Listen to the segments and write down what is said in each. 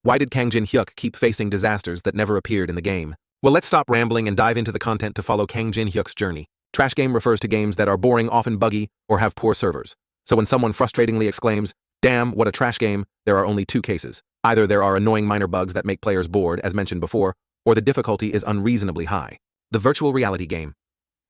Why did Kang Jin-hyuk keep facing disasters that never appeared in the game? Well, let's stop rambling and dive into the content to follow Kang Jin-hyuk's journey. Trash game refers to games that are boring, often buggy, or have poor servers. So when someone frustratingly exclaims, "Damn, what a trash game," there are only two cases. Either there are annoying minor bugs that make players bored, as mentioned before, or the difficulty is unreasonably high. The virtual reality game.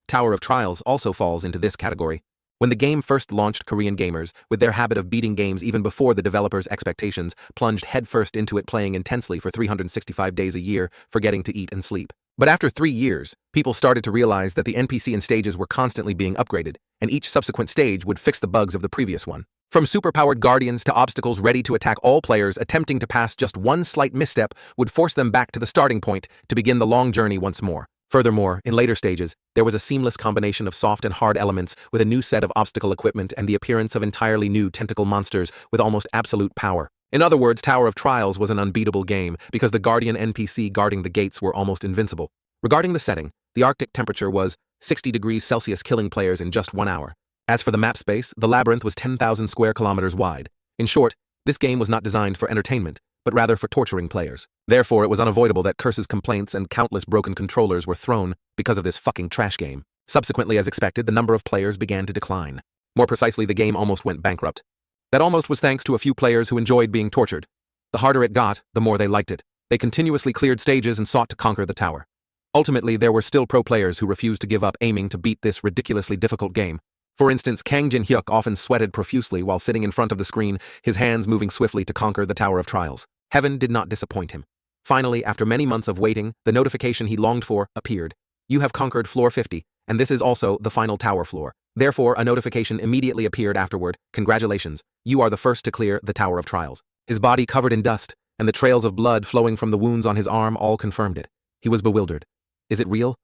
Tower of Trials also falls into this category. When the game first launched, Korean gamers, with their habit of beating games even before the developers' expectations, plunged headfirst into it, playing intensely for 365 days a year, forgetting to eat and sleep. But after 3 years, people started to realize that the NPC and stages were constantly being upgraded, and each subsequent stage would fix the bugs of the previous one. From superpowered guardians to obstacles ready to attack, all players attempting to pass just one slight misstep would force them back to the starting point to begin the long journey once more. Furthermore, in later stages, there was a seamless combination of soft and hard elements with a new set of obstacle equipment and the appearance of entirely new tentacle monsters with almost absolute power. In other words, Tower of Trials was an unbeatable game because the Guardian NPC guarding the gates were almost invincible. Regarding the setting, the Arctic temperature was 60 degrees Celsius, killing players in just 1 hour. As for the map space, the labyrinth was 10,000 square kilometers wide. In short, this game was not designed for entertainment, but rather for torturing players. Therefore, it was unavoidable that curses, complaints, and countless broken controllers were thrown because of this fucking trash game. Subsequently, as expected, the number of players began to decline. More precisely, the game almost went bankrupt. That almost was thanks to a few players who enjoyed being tortured. The harder it got, the more they liked it. They continuously cleared stages and sought to conquer the tower. Ultimately, there were still pro players who refused to give up aiming to beat this ridiculously difficult game. For instance, Kang Jin-hyuk often sweated profusely while sitting in front of the screen, his hands moving swiftly to conquer the Tower of Trials. Heaven did not disappoint him. Finally, after many months of waiting, the notification he longed for appeared. You have conquered floor 50, and this is also the final tower floor. Therefore, a notification immediately appeared afterward. Congratulations, you are the first to clear the Tower of Trials. His body covered in dust, and the trails of blood flowing from the wounds on his arm all confirmed it. He was bewildered. Is it real?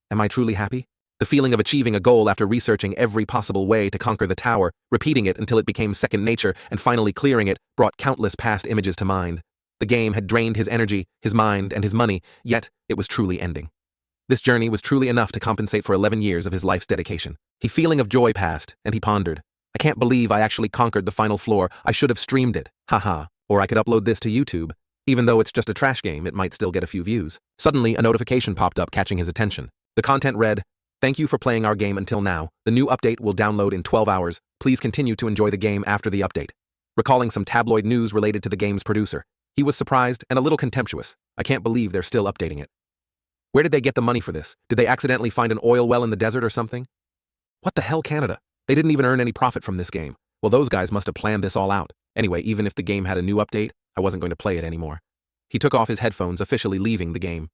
Am I truly happy? The feeling of achieving a goal after researching every possible way to conquer the tower, repeating it until it became second nature, and finally clearing it, brought countless past images to mind. The game had drained his energy, his mind, and his money, yet it was truly ending. This journey was truly enough to compensate for 11 years of his life's dedication. The feeling of joy passed, and he pondered. I can't believe I actually conquered the final floor. I should have streamed it. Haha. Or I could upload this to YouTube. Even though it's just a trash game, it might still get a few views. Suddenly, a notification popped up, catching his attention. The content read, "Thank you for playing our game until now. The new update will download in 12 hours. Please continue to enjoy the game after the update." Recalling some tabloid news related to the game's producer, he was surprised and a little contemptuous. I can't believe they're still updating it. Where did they get the money for this? Did they accidentally find an oil well in the desert or something? What the hell, Canada? They didn't even earn any profit from this game. Well, those guys must have planned this all out. Anyway, even if the game had a new update, I wasn't going to play it anymore. He took off his headphones, officially leaving the game.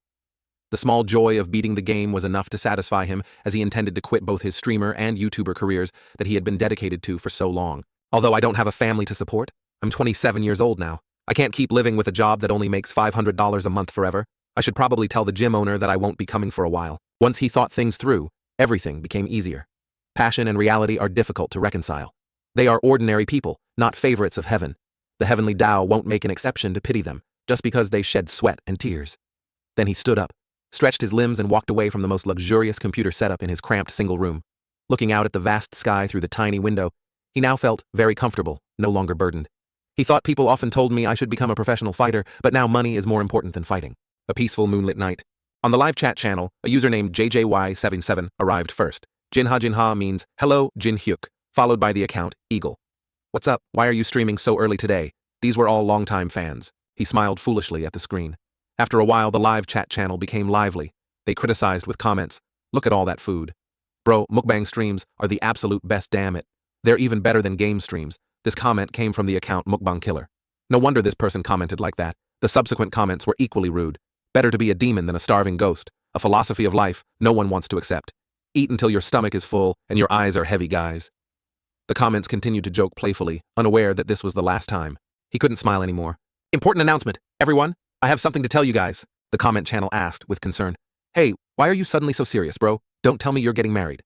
The small joy of beating the game was enough to satisfy him, as he intended to quit both his streamer and YouTuber careers that he had been dedicated to for so long. Although I don't have a family to support, I'm 27 years old now. I can't keep living with a job that only makes $500 a month forever. I should probably tell the gym owner that I won't be coming for a while. Once he thought things through, everything became easier. Passion and reality are difficult to reconcile. They are ordinary people, not favorites of heaven. The heavenly Tao won't make an exception to pity them, just because they shed sweat and tears. Then he stood up, stretched his limbs, and walked away from the most luxurious computer setup in his cramped single room. Looking out at the vast sky through the tiny window, he now felt very comfortable, no longer burdened. He thought people often told me I should become a professional fighter, but now money is more important than fighting. A peaceful moonlit night. On the live chat channel, a user named JJY77 arrived first. Jinha means hello Jin-hyuk, followed by the account Eagle. What's up? Why are you streaming so early today? These were all longtime fans. He smiled foolishly at the screen. After a while, the live chat channel became lively. They criticized with comments. Look at all that food. Bro, mukbang streams are the absolute best, damn it. They're even better than game streams. This comment came from the account Mukbang Killer. No wonder this person commented like that. The subsequent comments were equally rude. Better to be a demon than a starving ghost. A philosophy of life no one wants to accept. Eat until your stomach is full and your eyes are heavy, guys. The comments continued to joke playfully, unaware that this was the last time. He couldn't smile anymore. Important announcement, everyone. I have something to tell you guys, the comment channel asked with concern. Hey, why are you suddenly so serious, bro? Don't tell me you're getting married.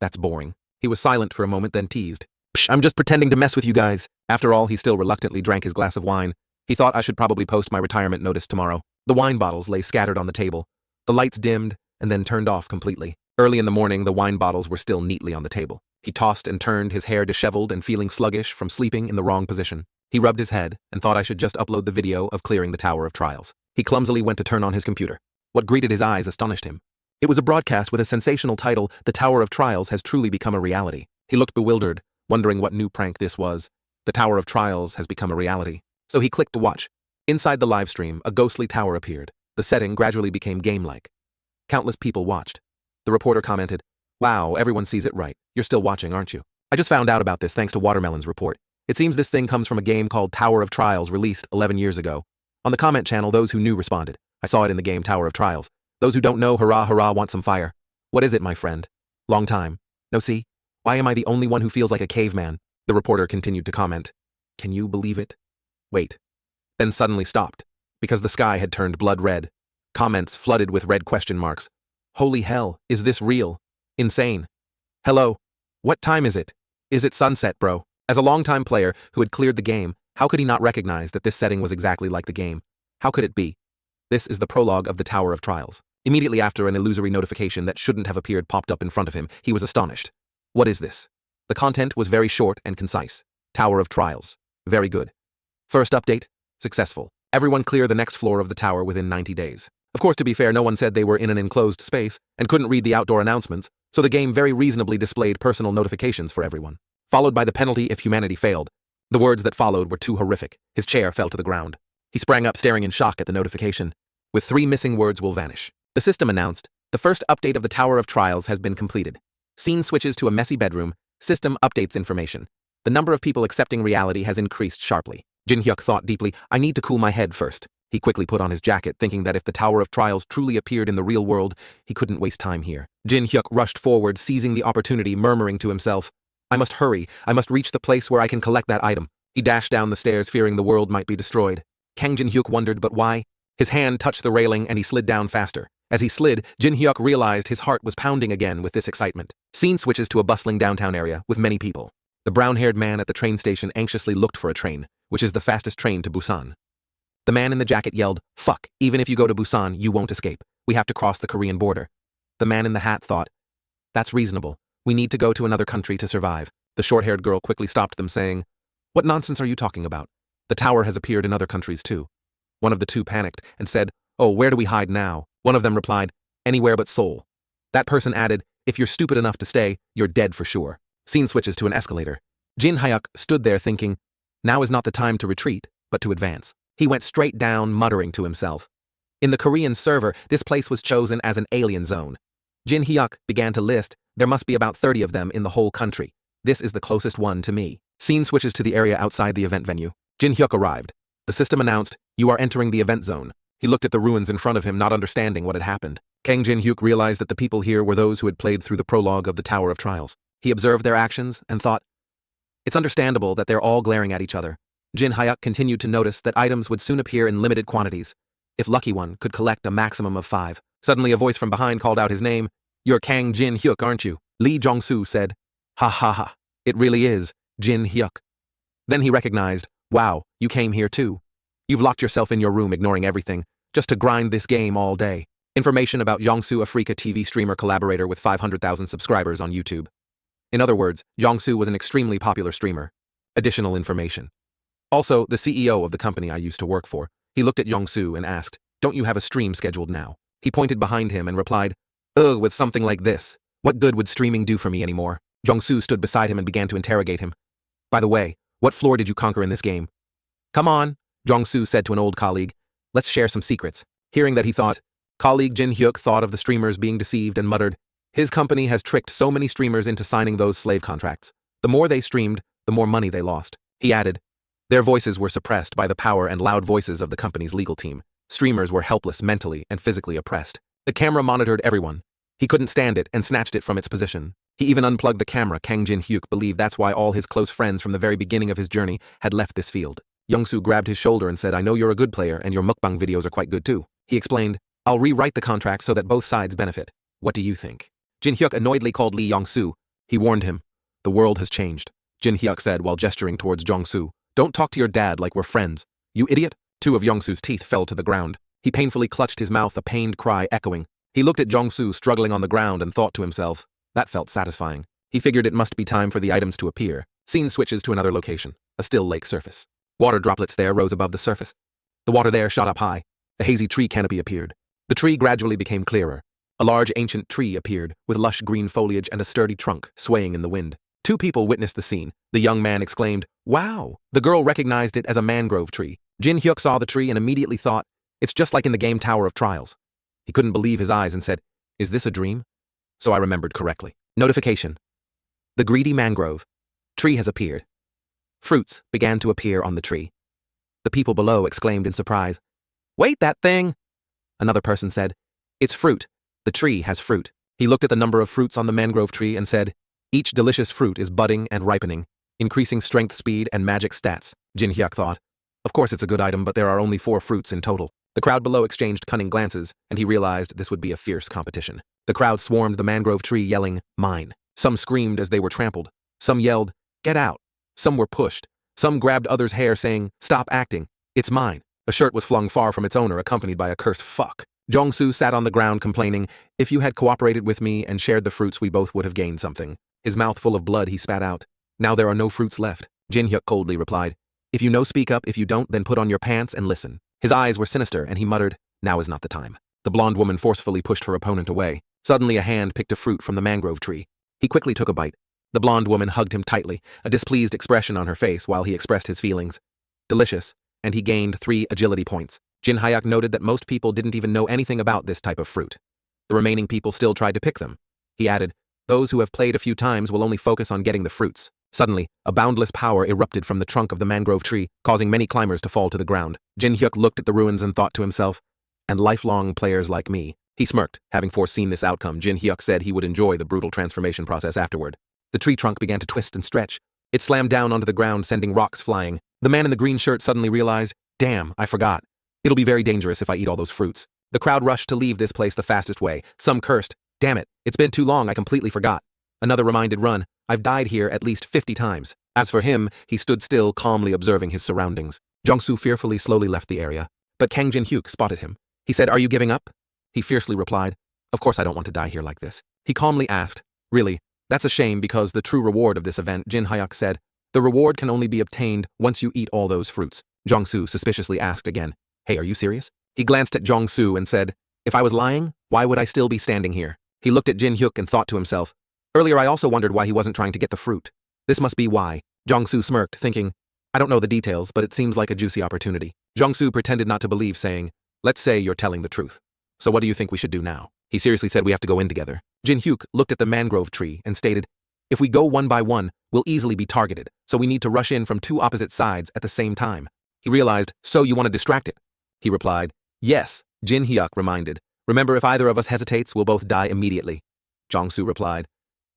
That's boring. He was silent for a moment, then teased. Psh, I'm just pretending to mess with you guys. After all, he still reluctantly drank his glass of wine. He thought I should probably post my retirement notice tomorrow. The wine bottles lay scattered on the table. The lights dimmed and then turned off completely. Early in the morning, the wine bottles were still neatly on the table. He tossed and turned, his hair disheveled and feeling sluggish from sleeping in the wrong position. He rubbed his head and thought I should just upload the video of clearing the Tower of Trials. He clumsily went to turn on his computer. What greeted his eyes astonished him. It was a broadcast with a sensational title, "The Tower of Trials has truly become a reality." He looked bewildered, wondering what new prank this was. The Tower of Trials has become a reality. So he clicked to watch. Inside the live stream, a ghostly tower appeared. The setting gradually became game-like. Countless people watched. The reporter commented, "Wow, everyone sees it right. You're still watching, aren't you? I just found out about this thanks to Watermelon's report. It seems this thing comes from a game called Tower of Trials released 11 years ago." On the comment channel, those who knew responded, "I saw it in the game Tower of Trials." Those who don't know, hurrah, hurrah, want some fire. "What is it, my friend? Long time. No see? Why am I the only one who feels like a caveman?" The reporter continued to comment. "Can you believe it?" Wait. Then suddenly stopped, because the sky had turned blood red. Comments flooded with red question marks. "Holy hell, is this real? Insane. Hello. What time is it? Is it sunset, bro?" As a longtime player who had cleared the game, how could he not recognize that this setting was exactly like the game? How could it be? This is the prologue of the Tower of Trials. Immediately after an illusory notification that shouldn't have appeared popped up in front of him, he was astonished. What is this? The content was very short and concise. Tower of Trials. Very good. First update. Successful. Everyone clear the next floor of the tower within 90 days. Of course, to be fair, no one said they were in an enclosed space and couldn't read the outdoor announcements, so the game very reasonably displayed personal notifications for everyone. Followed by the penalty if humanity failed. The words that followed were too horrific. His chair fell to the ground. He sprang up, staring in shock at the notification. With 3 missing words will vanish. The system announced, "The first update of the Tower of Trials has been completed." Scene switches to a messy bedroom. System updates information. The number of people accepting reality has increased sharply. Jin Hyuk thought deeply, "I need to cool my head first." He quickly put on his jacket, thinking that if the Tower of Trials truly appeared in the real world, he couldn't waste time here. Jin Hyuk rushed forward, seizing the opportunity, murmuring to himself, "I must hurry. I must reach the place where I can collect that item." He dashed down the stairs, fearing the world might be destroyed. Kang Jin Hyuk wondered, but why? His hand touched the railing and he slid down faster. As he slid, Jin Hyuk realized his heart was pounding again with this excitement. Scene switches to a bustling downtown area with many people. The brown-haired man at the train station anxiously looked for a train, which is the fastest train to Busan. The man in the jacket yelled, "Fuck, even if you go to Busan, you won't escape. We have to cross the Korean border." The man in the hat thought, "That's reasonable. We need to go to another country to survive." The short-haired girl quickly stopped them, saying, "What nonsense are you talking about? The tower has appeared in other countries too." One of the two panicked and said, "Oh, where do we hide now?" One of them replied, "Anywhere but Seoul." That person added, "If you're stupid enough to stay, you're dead for sure." Scene switches to an escalator. Jin Hyuk stood there thinking, now is not the time to retreat, but to advance. He went straight down, muttering to himself. In the Korean server, this place was chosen as an alien zone. Jin Hyuk began to list, there must be about 30 of them in the whole country. This is the closest one to me. Scene switches to the area outside the event venue. Jin Hyuk arrived. The system announced, "You are entering the event zone." He looked at the ruins in front of him, not understanding what had happened. Kang Jin Hyuk realized that the people here were those who had played through the prologue of the Tower of Trials. He observed their actions and thought, it's understandable that they're all glaring at each other. Jin Hyuk continued to notice that items would soon appear in limited quantities. If lucky one could collect a maximum of 5. Suddenly a voice from behind called out his name. "You're Kang Jin Hyuk, aren't you?" Lee Jong-soo said. "Ha ha ha. It really is, Jin Hyuk." Then he recognized, "Wow, you came here too. You've locked yourself in your room ignoring everything, just to grind this game all day." Information about Yongsu, a Freaka TV streamer collaborator with 500,000 subscribers on YouTube. In other words, Yongsu was an extremely popular streamer. Additional information. Also, the CEO of the company I used to work for. He looked at Yongsu and asked, "Don't you have a stream scheduled now?" He pointed behind him and replied, "Ugh, with something like this, what good would streaming do for me anymore?" Jongsu stood beside him and began to interrogate him. "By the way, what floor did you conquer in this game?" "Come on," Jongsu said to an old colleague. "Let's share some secrets." Hearing that, he thought, colleague Jin Hyuk thought of the streamers being deceived and muttered, his company has tricked so many streamers into signing those slave contracts. The more they streamed, the more money they lost. He added, their voices were suppressed by the power and loud voices of the company's legal team. Streamers were helpless, mentally and physically oppressed. The camera monitored everyone. He couldn't stand it and snatched it from its position. He even unplugged the camera. Kang Jin Hyuk believed that's why all his close friends from the very beginning of his journey had left this field. Yongsu grabbed his shoulder and said, "I know you're a good player and your mukbang videos are quite good too." He explained, "I'll rewrite the contract so that both sides benefit. What do you think?" Jin Hyuk annoyedly called Lee Yongsu. He warned him, "The world has changed," Jin Hyuk said while gesturing towards Jongsu. "Don't talk to your dad like we're friends. You idiot." 2 of Yongsu's teeth fell to the ground. He painfully clutched his mouth, a pained cry echoing. He looked at Jongsu struggling on the ground and thought to himself, that felt satisfying. He figured it must be time for the items to appear. Scene switches to another location, a still lake surface. Water droplets there rose above the surface. The water there shot up high. A hazy tree canopy appeared. The tree gradually became clearer. A large ancient tree appeared, with lush green foliage and a sturdy trunk swaying in the wind. Two people witnessed the scene. The young man exclaimed, "Wow!" The girl recognized it as a mangrove tree. Jin Hyuk saw the tree and immediately thought, "It's just like in the game Tower of Trials." He couldn't believe his eyes and said, "Is this a dream?" So I remembered correctly. Notification. The greedy mangrove tree has appeared. Fruits began to appear on the tree. The people below exclaimed in surprise, "Wait, that thing!" Another person said, "It's fruit. The tree has fruit." He looked at the number of fruits on the mangrove tree and said, "Each delicious fruit is budding and ripening, increasing strength, speed, and magic stats." Jin Hyuk thought, "Of course it's a good item, but there are only 4 fruits in total." The crowd below exchanged cunning glances, and he realized this would be a fierce competition. The crowd swarmed the mangrove tree yelling, "Mine." Some screamed as they were trampled. Some yelled, "Get out." Some were pushed. Some grabbed others' hair saying, "Stop acting. It's mine." A shirt was flung far from its owner accompanied by a cursed fuck. Jong-soo sat on the ground complaining, "If you had cooperated with me and shared the fruits, we both would have gained something." His mouth full of blood, he spat out, "Now there are no fruits left." Jin Hyuk coldly replied, "If you know, speak up. If you don't, then put on your pants and listen." His eyes were sinister and he muttered, "Now is not the time." The blonde woman forcefully pushed her opponent away. Suddenly a hand picked a fruit from the mangrove tree. He quickly took a bite. The blonde woman hugged him tightly, a displeased expression on her face while he expressed his feelings. Delicious, and he gained 3 agility points. Jin Hyuk noted that most people didn't even know anything about this type of fruit. The remaining people still tried to pick them. He added, "Those who have played a few times will only focus on getting the fruits." Suddenly, a boundless power erupted from the trunk of the mangrove tree, causing many climbers to fall to the ground. Jin Hyuk looked at the ruins and thought to himself, "And lifelong players like me." He smirked. Having foreseen this outcome, Jin Hyuk said he would enjoy the brutal transformation process afterward. The tree trunk began to twist and stretch. It slammed down onto the ground, sending rocks flying. The man in the green shirt suddenly realized, "Damn, I forgot. It'll be very dangerous if I eat all those fruits." The crowd rushed to leave this place the fastest way. Some cursed, "Damn it, it's been too long, I completely forgot." Another reminded, "Run, I've died here at least 50 times. As for him, he stood still, calmly observing his surroundings. Jong-soo fearfully slowly left the area, but Kang Jin-hyuk spotted him. He said, "Are you giving up?" He fiercely replied, "Of course I don't want to die here like this." He calmly asked, "Really? That's a shame because the true reward of this event," Jin Hyuk said, "the reward can only be obtained once you eat all those fruits." Jong-soo suspiciously asked again, "Hey, are you serious?" He glanced at Jong-soo and said, "If I was lying, why would I still be standing here?" He looked at Jin-hyuk and thought to himself, "Earlier I also wondered why he wasn't trying to get the fruit. This must be why." Jong-soo smirked, thinking, "I don't know the details, but it seems like a juicy opportunity." Jong-soo pretended not to believe, saying, "Let's say you're telling the truth. So what do you think we should do now?" He seriously said, "We have to go in together." Jin-hyuk looked at the mangrove tree and stated, "If we go one by one, we'll easily be targeted, so we need to rush in from 2 opposite sides at the same time." He realized, "So you want to distract it?" He replied, "Yes." Jin-hyuk reminded, "Remember, if either of us hesitates, we'll both die immediately." Jong-soo replied,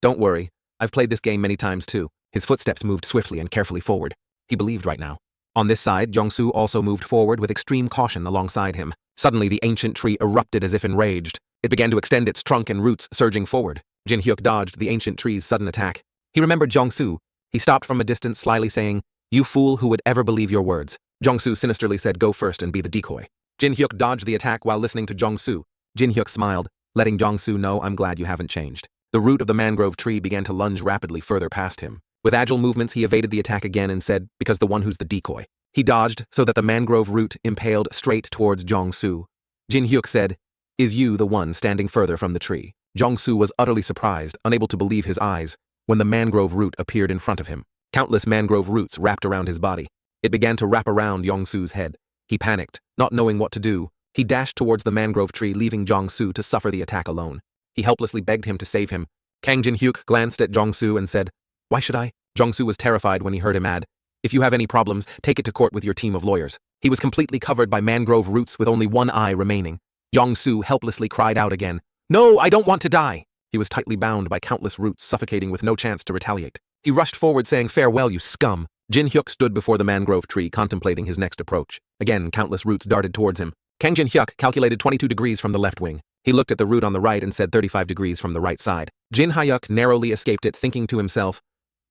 "Don't worry, I've played this game many times too." His footsteps moved swiftly and carefully forward. He believed right now. On this side, Jong-soo also moved forward with extreme caution alongside him. Suddenly, the ancient tree erupted as if enraged. It began to extend its trunk and roots, surging forward. Jin-hyuk dodged the ancient tree's sudden attack. He remembered Jong-soo. He stopped from a distance, slyly saying, "You fool, who would ever believe your words?" Jong-soo sinisterly said, "Go first and be the decoy." Jin-hyuk dodged the attack while listening to Jong-soo. Jin-hyuk smiled, letting Jong-soo know, "I'm glad you haven't changed." The root of the mangrove tree began to lunge rapidly further past him. With agile movements, he evaded the attack again and said, "Because the one who's the decoy." He dodged so that the mangrove root impaled straight towards Jong-soo. Jin-hyuk said, "Is you the one standing further from the tree?" Jong-soo was utterly surprised, unable to believe his eyes, when the mangrove root appeared in front of him. Countless mangrove roots wrapped around his body. It began to wrap around Jong-soo's head. He panicked, not knowing what to do. He dashed towards the mangrove tree, leaving Jong-soo to suffer the attack alone. He helplessly begged him to save him. Kang Jin-hyuk glanced at Jong-soo and said, "Why should I?" Jong-soo was terrified when he heard him add, "If you have any problems, take it to court with your team of lawyers." He was completely covered by mangrove roots with only one eye remaining. Jong-soo helplessly cried out again, "No, I don't want to die." He was tightly bound by countless roots, suffocating with no chance to retaliate. He rushed forward saying, "Farewell, you scum." Jin-hyuk stood before the mangrove tree, contemplating his next approach. Again, countless roots darted towards him. Kang Jin-hyuk calculated 22 degrees from the left wing. He looked at the root on the right and said 35 degrees from the right side. Jin Hyuk narrowly escaped it, thinking to himself,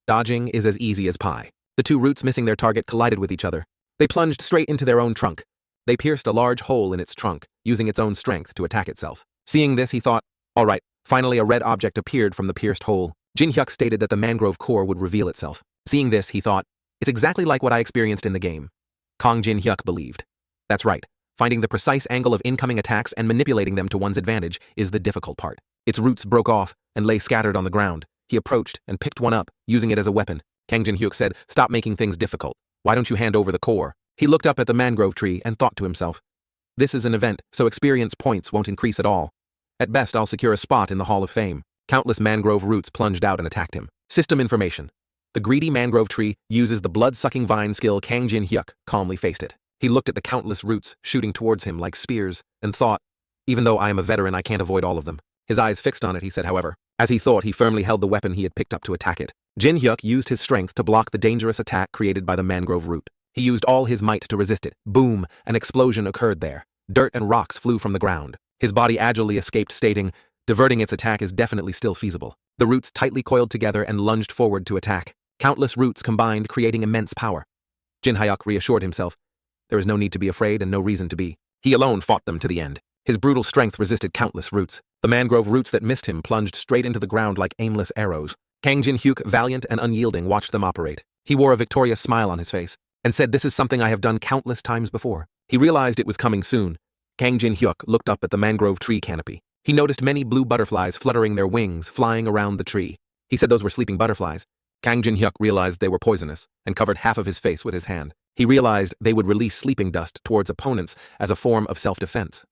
"Dodging is as easy as pie." The 2 roots missing their target collided with each other. They plunged straight into their own trunk. They pierced a large hole in its trunk, using its own strength to attack itself. Seeing this, he thought, "All right." Finally, a red object appeared from the pierced hole. Jin Hyuk stated that the mangrove core would reveal itself. Seeing this, he thought, it's exactly like what I experienced in the game. Kang Jin Hyuk believed. That's right. Finding the precise angle of incoming attacks and manipulating them to one's advantage is the difficult part. Its roots broke off and lay scattered on the ground. He approached and picked one up, using it as a weapon. Kang Jin Hyuk said, "Stop making things difficult. Why don't you hand over the core?" He looked up at the mangrove tree and thought to himself, this is an event, so experience points won't increase at all. At best, I'll secure a spot in the Hall of Fame. Countless mangrove roots plunged out and attacked him. System information. The greedy mangrove tree uses the blood-sucking vine skill. Kang Jin Hyuk calmly faced it. He looked at the countless roots shooting towards him like spears and thought, even though I am a veteran, I can't avoid all of them. His eyes fixed on it, he said, however. As he thought, he firmly held the weapon he had picked up to attack it. Jin Hyuk used his strength to block the dangerous attack created by the mangrove root. He used all his might to resist it. Boom! An explosion occurred there. Dirt and rocks flew from the ground. His body agilely escaped, stating, diverting its attack is definitely still feasible. The roots tightly coiled together and lunged forward to attack. Countless roots combined, creating immense power. Jin Hyuk reassured himself. There is no need to be afraid and no reason to be. He alone fought them to the end. His brutal strength resisted countless roots. The mangrove roots that missed him plunged straight into the ground like aimless arrows. Kang Jin Hyuk, valiant and unyielding, watched them operate. He wore a victorious smile on his face and said, this is something I have done countless times before. He realized it was coming soon. Kang Jin Hyuk looked up at the mangrove tree canopy. He noticed many blue butterflies fluttering their wings, flying around the tree. He said those were sleeping butterflies. Kang Jin Hyuk realized they were poisonous and covered half of his face with his hand. He realized they would release sleeping dust towards opponents as a form of self-defense.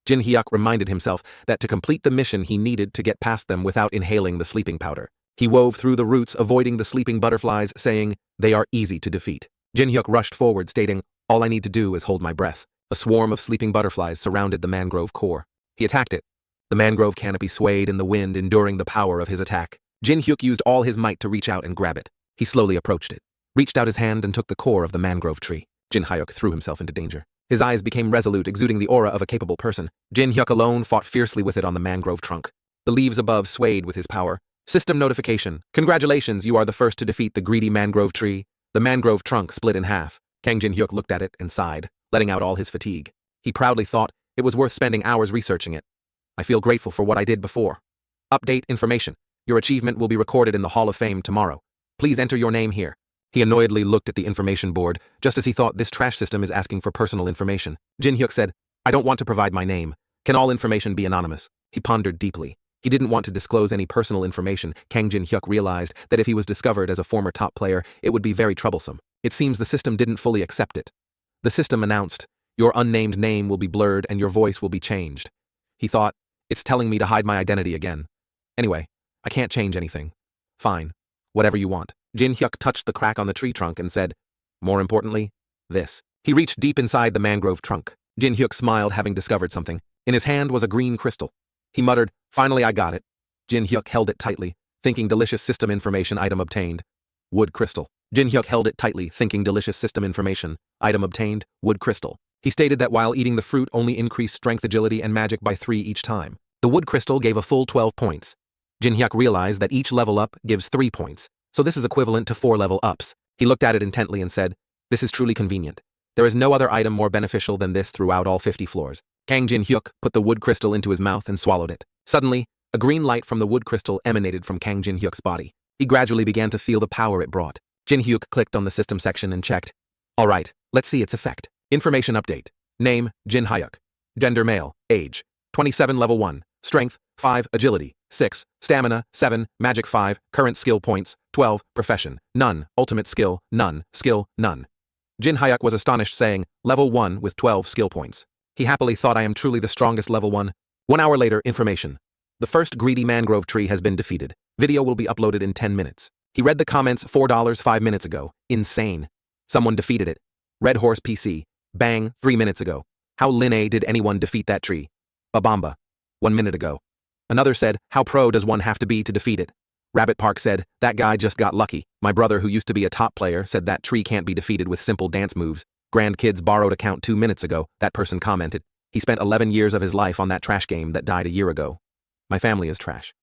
Jin Hyuk reminded himself that to complete the mission he needed to get past them without inhaling the sleeping powder. He wove through the roots, avoiding the sleeping butterflies, saying, they are easy to defeat. Jin Hyuk rushed forward, stating, all I need to do is hold my breath. A swarm of sleeping butterflies surrounded the mangrove core. He attacked it. The mangrove canopy swayed in the wind, enduring the power of his attack. Jin Hyuk used all his might to reach out and grab it. He slowly approached it, reached out his hand and took the core of the mangrove tree. Jin Hyuk threw himself into danger. His eyes became resolute, exuding the aura of a capable person. Jin Hyuk alone fought fiercely with it on the mangrove trunk. The leaves above swayed with his power. System notification. Congratulations, you are the first to defeat the greedy mangrove tree. The mangrove trunk split in half. Kang Jin Hyuk looked at it and sighed, letting out all his fatigue. He proudly thought it was worth spending hours researching it. I feel grateful for what I did before. Update information. Your achievement will be recorded in the Hall of Fame tomorrow. Please enter your name here. He annoyedly looked at the information board, just as he thought this trash system is asking for personal information. Jin Hyuk said, I don't want to provide my name. Can all information be anonymous? He pondered deeply. He didn't want to disclose any personal information. Kang Jin Hyuk realized that if he was discovered as a former top player, it would be very troublesome. It seems the system didn't fully accept it. The system announced, your unnamed name will be blurred and your voice will be changed. He thought, it's telling me to hide my identity again. Anyway, I can't change anything. Fine. Whatever you want. Jin Hyuk touched the crack on the tree trunk and said, more importantly, this. He reached deep inside the mangrove trunk. Jin Hyuk smiled, having discovered something. In his hand was a green crystal. He muttered, finally I got it. Jin Hyuk held it tightly, thinking delicious system information item obtained. Wood crystal. Jin Hyuk held it tightly, thinking delicious system information item obtained. Wood crystal. He stated that while eating the fruit only increased strength, agility, and magic by 3 each time. The wood crystal gave a full 12 points. Jin Hyuk realized that each level up gives 3 points, so this is equivalent to 4 level ups. He looked at it intently and said, this is truly convenient. There is no other item more beneficial than this throughout all 50 floors. Kang Jin Hyuk put the wood crystal into his mouth and swallowed it. Suddenly, a green light from the wood crystal emanated from Kang Jin Hyuk's body. He gradually began to feel the power it brought. Jin Hyuk clicked on the system section and checked. Alright, let's see its effect. Information update. Name, Jin Hyuk. Gender male. Age, 27 level 1. Strength, 5. Agility, 6. Stamina, 7. Magic, 5. Current skill points, 12. Profession, none. Ultimate skill, none. Skill, none. Jin Hyuk was astonished, saying, level 1 with 12 skill points. He happily thought, I am truly the strongest level 1. 1 hour later, information. The first greedy mangrove tree has been defeated. Video will be uploaded in 10 minutes. He read the comments. $4 5 minutes ago. Insane. Someone defeated it. Red Horse PC. Bang, 3 minutes ago. How Linnae did anyone defeat that tree? Babamba. 1 minute ago. Another said, how pro does one have to be to defeat it? Rabbit Park said, that guy just got lucky. My brother, who used to be a top player, said that tree can't be defeated with simple dance moves. Grandkids borrowed account 2 minutes ago, that person commented. He spent 11 years of his life on that trash game that died a year ago. My family is trash.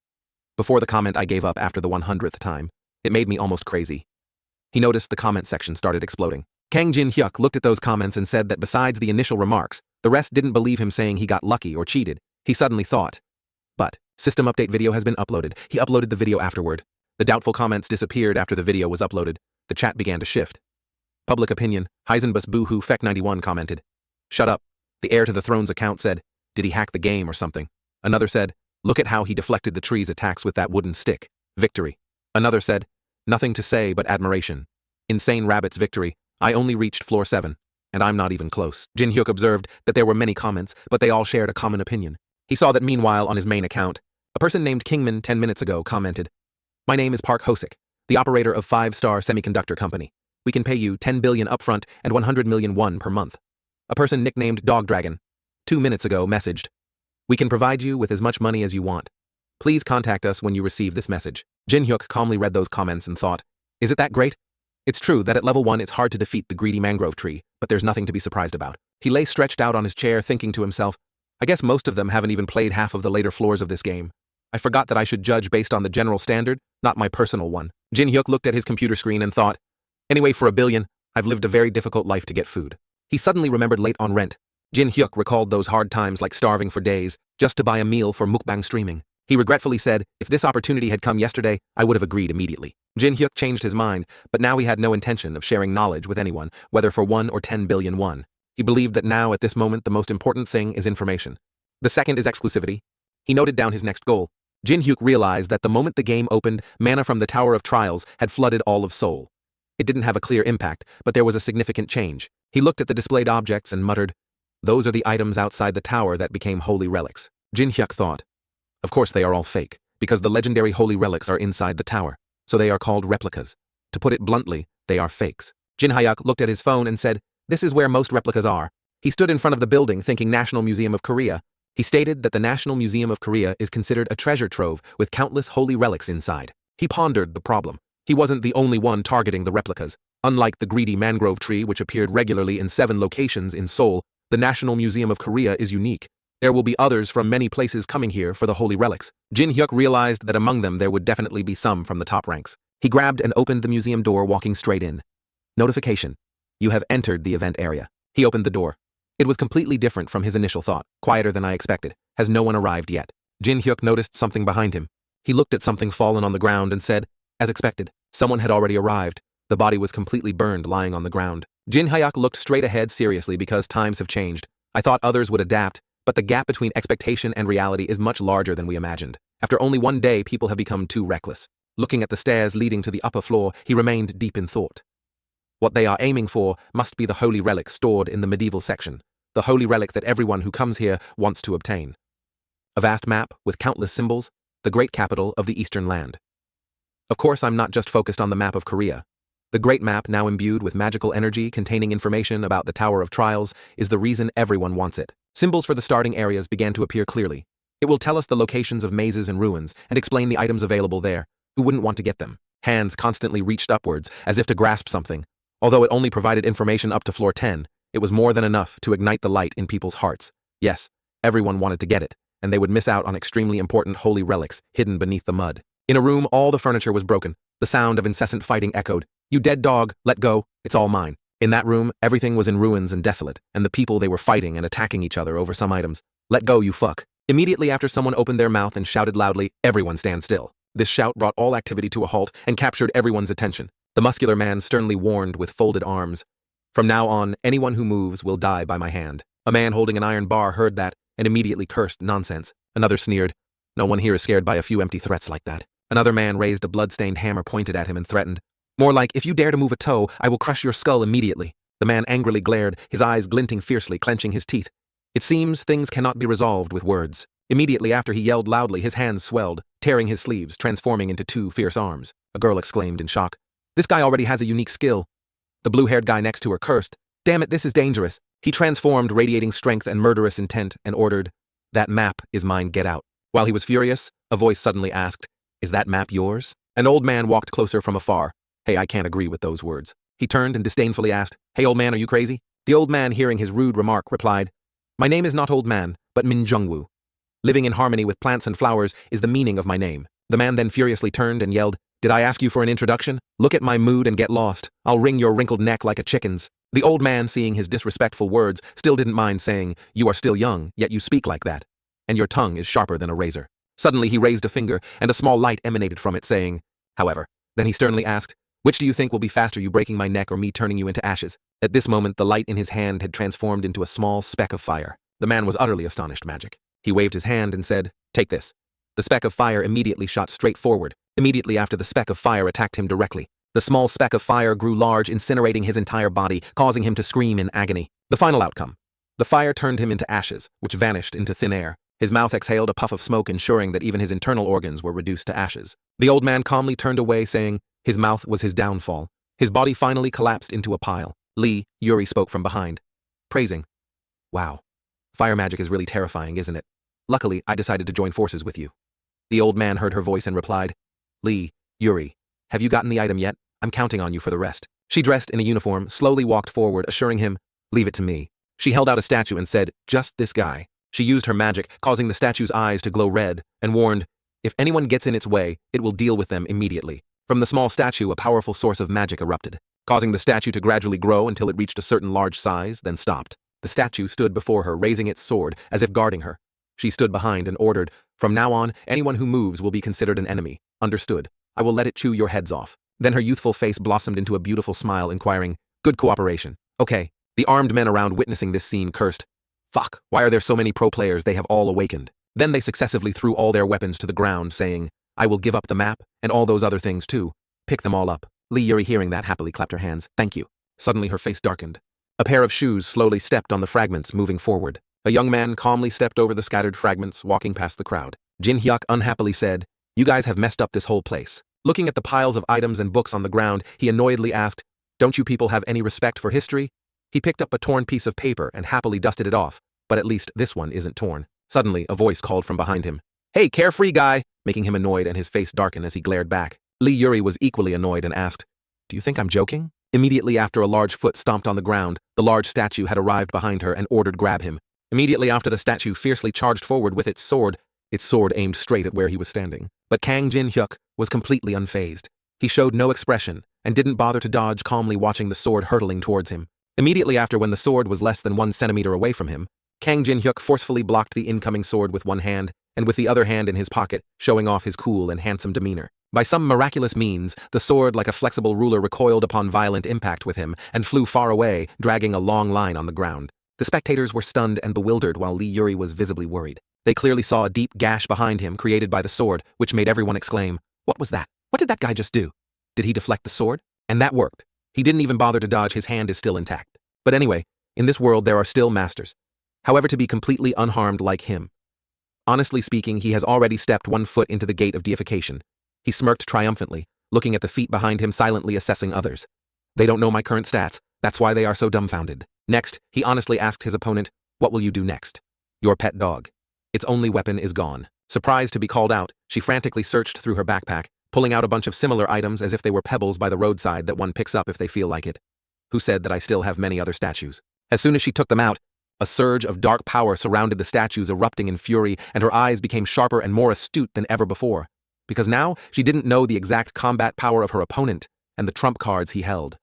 Before the comment, I gave up after the 100th time. It made me almost crazy. He noticed the comment section started exploding. Kang Jin Hyuk looked at those comments and said that besides the initial remarks, the rest didn't believe him, saying he got lucky or cheated. He suddenly thought, but system update video has been uploaded. He uploaded the video afterward. The doubtful comments disappeared after the video was uploaded. The chat began to shift. Public opinion, Heisenbus Boohoo Feck 91 commented. Shut up. The heir to the throne's account said, did he hack the game or something? Another said, look at how he deflected the tree's attacks with that wooden stick. Victory. Another said, nothing to say but admiration. Insane Rabbit's victory. I only reached floor 7. And I'm not even close. Jin Hyuk observed that there were many comments, but they all shared a common opinion. He saw that meanwhile on his main account, a person named Kingman 10 minutes ago commented, my name is Park Hosik, the operator of 5-star semiconductor company. We can pay you 10 billion upfront and 100 million won per month. A person nicknamed Dog Dragon 2 minutes ago messaged, we can provide you with as much money as you want. Please contact us when you receive this message. Jin Hyuk calmly read those comments and thought, is it that great? It's true that at level 1 it's hard to defeat the greedy mangrove tree, but there's nothing to be surprised about. He lay stretched out on his chair thinking to himself, I guess most of them haven't even played half of the later floors of this game. I forgot that I should judge based on the general standard, not my personal one. Jin Hyuk looked at his computer screen and thought, anyway, for $1 billion, I've lived a very difficult life to get food. He suddenly remembered late on rent. Jin Hyuk recalled those hard times like starving for days just to buy a meal for mukbang streaming. He regretfully said, if this opportunity had come yesterday, I would have agreed immediately. Jin Hyuk changed his mind, but now he had no intention of sharing knowledge with anyone, whether for 1 or 10 billion won. He believed that now at this moment the most important thing is information. The second is exclusivity. He noted down his next goal. Jin Hyuk realized that the moment the game opened, mana from the Tower of Trials had flooded all of Seoul. It didn't have a clear impact, but there was a significant change. He looked at the displayed objects and muttered, those are the items outside the tower that became holy relics. Jin Hyuk thought, of course they are all fake, because the legendary holy relics are inside the tower, so they are called replicas. To put it bluntly, they are fakes. Jin Hyuk looked at his phone and said, this is where most replicas are. He stood in front of the building thinking National Museum of Korea. He stated that the National Museum of Korea is considered a treasure trove with countless holy relics inside. He pondered the problem. He wasn't the only one targeting the replicas. Unlike the greedy mangrove tree which appeared regularly in 7 locations in Seoul, the National Museum of Korea is unique. There will be others from many places coming here for the holy relics. Jin Hyuk realized that among them there would definitely be some from the top ranks. He grabbed and opened the museum door, walking straight in. Notification. You have entered the event area. He opened the door. It was completely different from his initial thought, quieter than I expected. Has no one arrived yet? Jin Hyuk noticed something behind him. He looked at something fallen on the ground and said, as expected, someone had already arrived. The body was completely burned, lying on the ground. Jin Hyuk looked straight ahead seriously because times have changed. I thought others would adapt, but the gap between expectation and reality is much larger than we imagined. After only 1 day, people have become too reckless. Looking at the stairs leading to the upper floor, he remained deep in thought. What they are aiming for must be the holy relic stored in the medieval section, the holy relic that everyone who comes here wants to obtain. A vast map with countless symbols, the great capital of the Eastern land. Of course, I'm not just focused on the map of Korea. The great map, now imbued with magical energy containing information about the Tower of Trials, is the reason everyone wants it. Symbols for the starting areas began to appear clearly. It will tell us the locations of mazes and ruins and explain the items available there. Who wouldn't want to get them? Hands constantly reached upwards, as if to grasp something. Although it only provided information up to floor 10, it was more than enough to ignite the light in people's hearts. Yes, everyone wanted to get it, and they would miss out on extremely important holy relics hidden beneath the mud. In a room, all the furniture was broken. The sound of incessant fighting echoed. You dead dog, let go, it's all mine. In that room, everything was in ruins and desolate, and the people they were fighting and attacking each other over some items. Let go, you fuck. Immediately after someone opened their mouth and shouted loudly, everyone stand still. This shout brought all activity to a halt and captured everyone's attention. The muscular man sternly warned with folded arms. From now on, anyone who moves will die by my hand. A man holding an iron bar heard that and immediately cursed nonsense. Another sneered. No one here is scared by a few empty threats like that. Another man raised a blood-stained hammer, pointed at him and threatened. More like, if you dare to move a toe, I will crush your skull immediately. The man angrily glared, his eyes glinting fiercely, clenching his teeth. It seems things cannot be resolved with words. Immediately after he yelled loudly, his hands swelled, tearing his sleeves, transforming into 2 fierce arms. A girl exclaimed in shock. This guy already has a unique skill. The blue-haired guy next to her cursed. Damn it, this is dangerous. He transformed, radiating strength and murderous intent, and ordered, that map is mine, get out. While he was furious, a voice suddenly asked, is that map yours? An old man walked closer from afar. Hey, I can't agree with those words. He turned and disdainfully asked, hey old man, are you crazy? The old man, hearing his rude remark, replied, my name is not old man, but Min Jungwoo. Living in harmony with plants and flowers is the meaning of my name. The man then furiously turned and yelled, did I ask you for an introduction? Look at my mood and get lost. I'll wring your wrinkled neck like a chicken's. The old man, seeing his disrespectful words, still didn't mind saying, you are still young, yet you speak like that. And your tongue is sharper than a razor. Suddenly he raised a finger, and a small light emanated from it, saying, however. Then he sternly asked, "Which do you think will be faster, you breaking my neck or me turning you into ashes?" At this moment, the light in his hand had transformed into a small speck of fire. The man was utterly astonished. Magic. He waved his hand and said, "Take this." The speck of fire immediately shot straight forward. Immediately after, the speck of fire attacked him directly. The small speck of fire grew large, incinerating his entire body, causing him to scream in agony. The final outcome. The fire turned him into ashes, which vanished into thin air. His mouth exhaled a puff of smoke, ensuring that even his internal organs were reduced to ashes. The old man calmly turned away, saying his mouth was his downfall. His body finally collapsed into a pile. Lee, Yuri spoke from behind, praising, "Wow. Fire magic is really terrifying, isn't it? Luckily, I decided to join forces with you." The old man heard her voice and replied, "Lee, Yuri, have you gotten the item yet? I'm counting on you for the rest." She, dressed in a uniform, slowly walked forward, assuring him, "Leave it to me." She held out a statue and said, "Just this guy." She used her magic, causing the statue's eyes to glow red, and warned, "If anyone gets in its way, it will deal with them immediately." From the small statue, a powerful source of magic erupted, causing the statue to gradually grow until it reached a certain large size, then stopped. The statue stood before her, raising its sword, as if guarding her. She stood behind and ordered, "From now on, anyone who moves will be considered an enemy. Understood? I will let it chew your heads off." Then her youthful face blossomed into a beautiful smile, inquiring, "Good cooperation. Okay." The armed men around witnessing this scene cursed, "Fuck, why are there so many pro players? They have all awakened." Then they successively threw all their weapons to the ground, saying, "I will give up the map, and all those other things too. Pick them all up." Lee Yuri, hearing that, happily clapped her hands. "Thank you." Suddenly her face darkened. A pair of shoes slowly stepped on the fragments, moving forward. A young man calmly stepped over the scattered fragments, walking past the crowd. Jin Hyuk unhappily said, "You guys have messed up this whole place." Looking at the piles of items and books on the ground, he annoyedly asked, "Don't you people have any respect for history?" He picked up a torn piece of paper and happily dusted it off, but at least this one isn't torn. Suddenly, a voice called from behind him, "Hey, carefree guy," making him annoyed and his face darken as he glared back. Lee Yuri was equally annoyed and asked, "Do you think I'm joking?" Immediately after, a large foot stomped on the ground. The large statue had arrived behind her and ordered, "Grab him." Immediately after, the statue fiercely charged forward with its sword aimed straight at where he was standing. But Kang Jin Hyuk was completely unfazed. He showed no expression and didn't bother to dodge, calmly watching the sword hurtling towards him. Immediately after, when the sword was less than 1 centimeter away from him, Kang Jin Hyuk forcefully blocked the incoming sword with one hand, and with the other hand in his pocket, showing off his cool and handsome demeanor. By some miraculous means, the sword, like a flexible ruler, recoiled upon violent impact with him and flew far away, dragging a long line on the ground. The spectators were stunned and bewildered, while Lee Yuri was visibly worried. They clearly saw a deep gash behind him created by the sword, which made everyone exclaim, "What was that? What did that guy just do? Did he deflect the sword?" And that worked. He didn't even bother to dodge, his hand is still intact. But anyway, in this world there are still masters. However, to be completely unharmed like him. Honestly speaking, he has already stepped 1 foot into the gate of deification. He smirked triumphantly, looking at the feet behind him, silently assessing others. "They don't know my current stats, that's why they are so dumbfounded." Next, he honestly asked his opponent, "What will you do next?" "Your pet dog. Its only weapon is gone." Surprised to be called out, she frantically searched through her backpack, pulling out a bunch of similar items as if they were pebbles by the roadside that one picks up if they feel like it. Who said that I still have many other statues? As soon as she took them out, a surge of dark power surrounded the statues, erupting in fury, and her eyes became sharper and more astute than ever before. Because now, she didn't know the exact combat power of her opponent and the trump cards he held.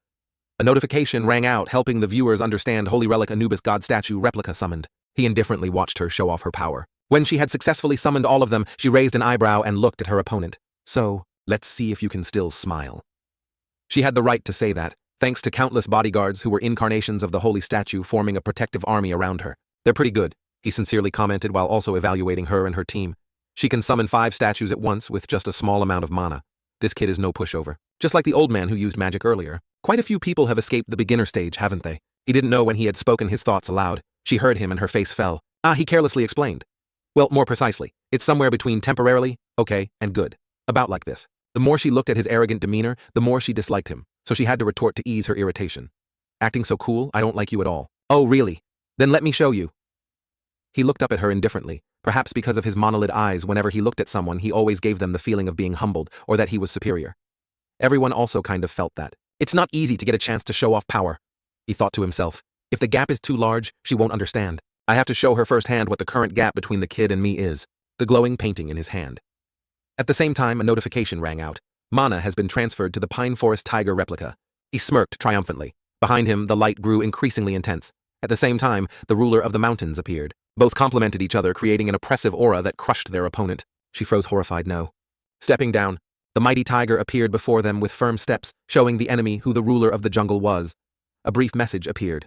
A notification rang out, helping the viewers understand Holy Relic Anubis God statue replica summoned. He indifferently watched her show off her power. When she had successfully summoned all of them, she raised an eyebrow and looked at her opponent. "So, let's see if you can still smile." She had the right to say that, thanks to countless bodyguards who were incarnations of the holy statue forming a protective army around her. "They're pretty good," he sincerely commented while also evaluating her and her team. "She can summon 5 statues at once with just a small amount of mana. This kid is no pushover. Just like the old man who used magic earlier. Quite a few people have escaped the beginner stage, haven't they?" He didn't know when he had spoken his thoughts aloud. She heard him and her face fell. He carelessly explained. "Well, more precisely, it's somewhere between temporarily, okay, and good. About like this." The more she looked at his arrogant demeanor, the more she disliked him, so she had to retort to ease her irritation. "Acting so cool, I don't like you at all." "Oh, really? Then let me show you." He looked up at her indifferently. Perhaps because of his monolid eyes, whenever he looked at someone, he always gave them the feeling of being humbled or that he was superior. Everyone also kind of felt that. "It's not easy to get a chance to show off power," he thought to himself. "If the gap is too large, she won't understand. I have to show her firsthand what the current gap between the kid and me is." The glowing painting in his hand. At the same time, a notification rang out. "Mana has been transferred to the Pine Forest Tiger replica." He smirked triumphantly. Behind him, the light grew increasingly intense. At the same time, the ruler of the mountains appeared. Both complemented each other, creating an oppressive aura that crushed their opponent. She froze horrified. "No." Stepping down, The mighty tiger appeared before them with firm steps, showing the enemy who the ruler of the jungle was. A brief message appeared.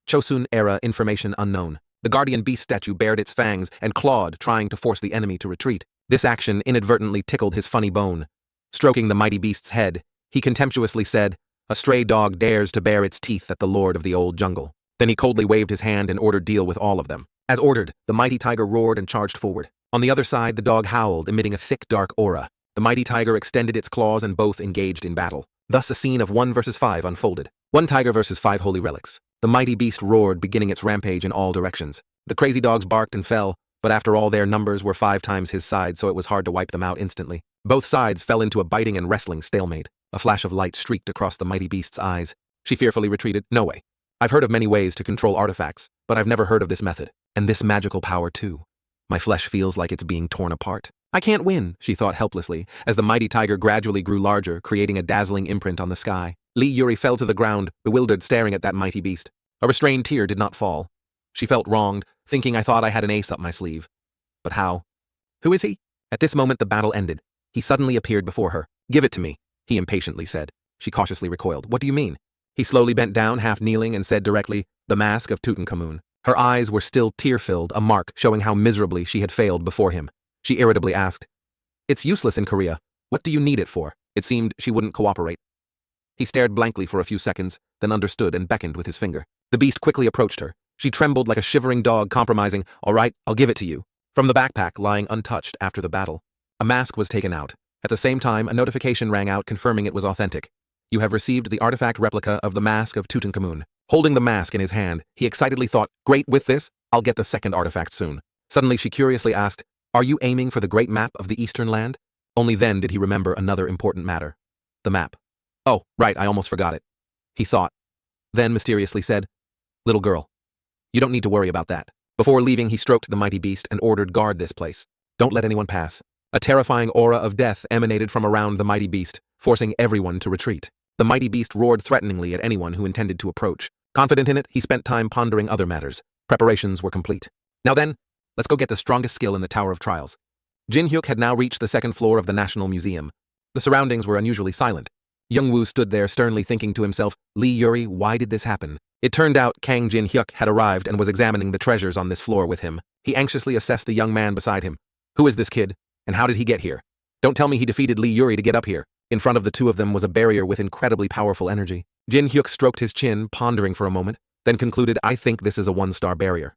Chosun era information unknown. The guardian beast statue bared its fangs and clawed, trying to force the enemy to retreat. This action inadvertently tickled his funny bone. Stroking the mighty beast's head, he contemptuously said, "A stray dog dares to bare its teeth at the lord of the old jungle." Then he coldly waved his hand and ordered deal with all of them. As ordered, the mighty tiger roared and charged forward. On the other side, the dog howled, emitting a thick, dark aura. The mighty tiger extended its claws and both engaged in battle. Thus a scene of 1 versus 5 unfolded. 1 tiger versus 5 holy relics. The mighty beast roared, beginning its rampage in all directions. The crazy dogs barked and fell, but after all their numbers were 5 times his size, so it was hard to wipe them out instantly. Both sides fell into a biting and wrestling stalemate. A flash of light streaked across the mighty beast's eyes. She fearfully retreated. "No way. I've heard of many ways to control artifacts, but I've never heard of this method. And this magical power too. My flesh feels like it's being torn apart. I can't win," she thought helplessly, as the mighty tiger gradually grew larger, creating a dazzling imprint on the sky. Lee Yuri fell to the ground, bewildered, staring at that mighty beast. A restrained tear did not fall. She felt wronged, thinking, "I thought I had an ace up my sleeve. But how? Who is he?" At this moment the battle ended. He suddenly appeared before her. "Give it to me," he impatiently said. She cautiously recoiled. "What do you mean?" He slowly bent down, half kneeling, and said directly, "The mask of Tutankhamun." Her eyes were still tear-filled, a mark showing how miserably she had failed before him. She irritably asked, "It's useless in Korea. What do you need it for?" It seemed she wouldn't cooperate. He stared blankly for a few seconds, then understood and beckoned with his finger. The beast quickly approached her. She trembled like a shivering dog, compromising. "All right, I'll give it to you." From the backpack lying untouched after the battle, a mask was taken out. At the same time, a notification rang out confirming it was authentic. "You have received the artifact replica of the mask of Tutankhamun." Holding the mask in his hand, he excitedly thought, "Great, with this, I'll get the second artifact soon." Suddenly she curiously asked, "Are you aiming for the great map of the Eastern land?" Only then did he remember another important matter. The map. "Oh, right, I almost forgot it," he thought. Then mysteriously said, "Little girl, you don't need to worry about that." Before leaving, he stroked the mighty beast and ordered, "Guard this place. Don't let anyone pass." A terrifying aura of death emanated from around the mighty beast, forcing everyone to retreat. The mighty beast roared threateningly at anyone who intended to approach. Confident in it, he spent time pondering other matters. Preparations were complete. "Now then, let's go get the strongest skill in the Tower of Trials." Jin Hyuk had now reached the second floor of the National Museum. The surroundings were unusually silent. Youngwoo stood there sternly thinking to himself, "Lee Yuri, why did this happen?" It turned out Kang Jin Hyuk had arrived and was examining the treasures on this floor with him. He anxiously assessed the young man beside him. "Who is this kid? And how did he get here? Don't tell me he defeated Lee Yuri to get up here." In front of the two of them was a barrier with incredibly powerful energy. Jin Hyuk stroked his chin, pondering for a moment, then concluded, "I think this is a 1-star barrier."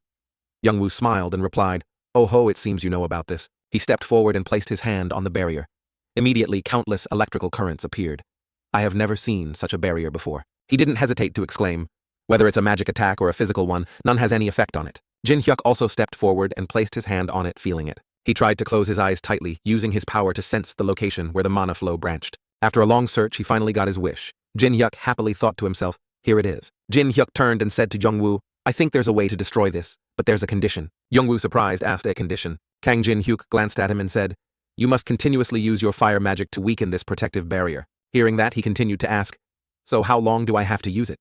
Youngwoo smiled and replied, "Oh ho, it seems you know about this." He stepped forward and placed his hand on the barrier. Immediately, countless electrical currents appeared. "I have never seen such a barrier before." He didn't hesitate to exclaim, "Whether it's a magic attack or a physical one, none has any effect on it." Jin Hyuk also stepped forward and placed his hand on it, feeling it. He tried to close his eyes tightly, using his power to sense the location where the mana flow branched. After a long search, he finally got his wish. Jin Hyuk happily thought to himself, "Here it is." Jin Hyuk turned and said to Jungwoo, "I think there's a way to destroy this, but there's a condition." Jungwoo, surprised, asked, "A condition?" Kang Jin Hyuk glanced at him and said, "You must continuously use your fire magic to weaken this protective barrier." Hearing that, he continued to ask, "So how long do I have to use it?"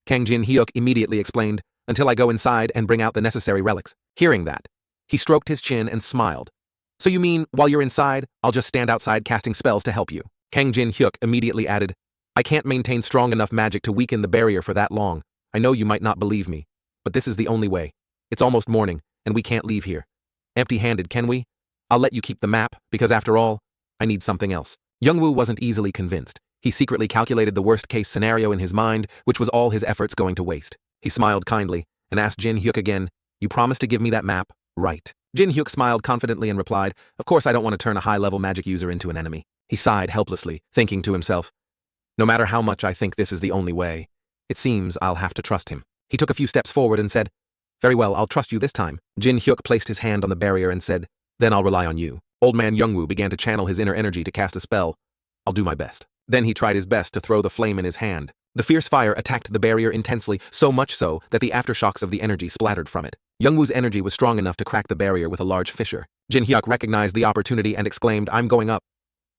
Kang Jin Hyuk immediately explained, "Until I go inside and bring out the necessary relics." Hearing that, he stroked his chin and smiled. "So you mean, while you're inside, I'll just stand outside casting spells to help you?" Kang Jin Hyuk immediately added, "I can't maintain strong enough magic to weaken the barrier for that long. I know you might not believe me, but this is the only way. It's almost morning, and we can't leave here empty-handed, can we? I'll let you keep the map, because after all, I need something else." Youngwoo wasn't easily convinced. He secretly calculated the worst-case scenario in his mind, which was all his efforts going to waste. He smiled kindly and asked Jin Hyuk again, "You promise to give me that map, right?" Jin Hyuk smiled confidently and replied, "Of course I don't want to turn a high-level magic user into an enemy." He sighed helplessly, thinking to himself, "No matter how much I think this is the only way, it seems I'll have to trust him." He took a few steps forward and said, "Very well, I'll trust you this time." Jin Hyuk placed his hand on the barrier and said, "Then I'll rely on you." Old man Youngwoo began to channel his inner energy to cast a spell. "I'll do my best." Then he tried his best to throw the flame in his hand. The fierce fire attacked the barrier intensely, so much so that the aftershocks of the energy splattered from it. Youngwoo's energy was strong enough to crack the barrier with a large fissure. Jin Hyuk recognized the opportunity and exclaimed, "I'm going up."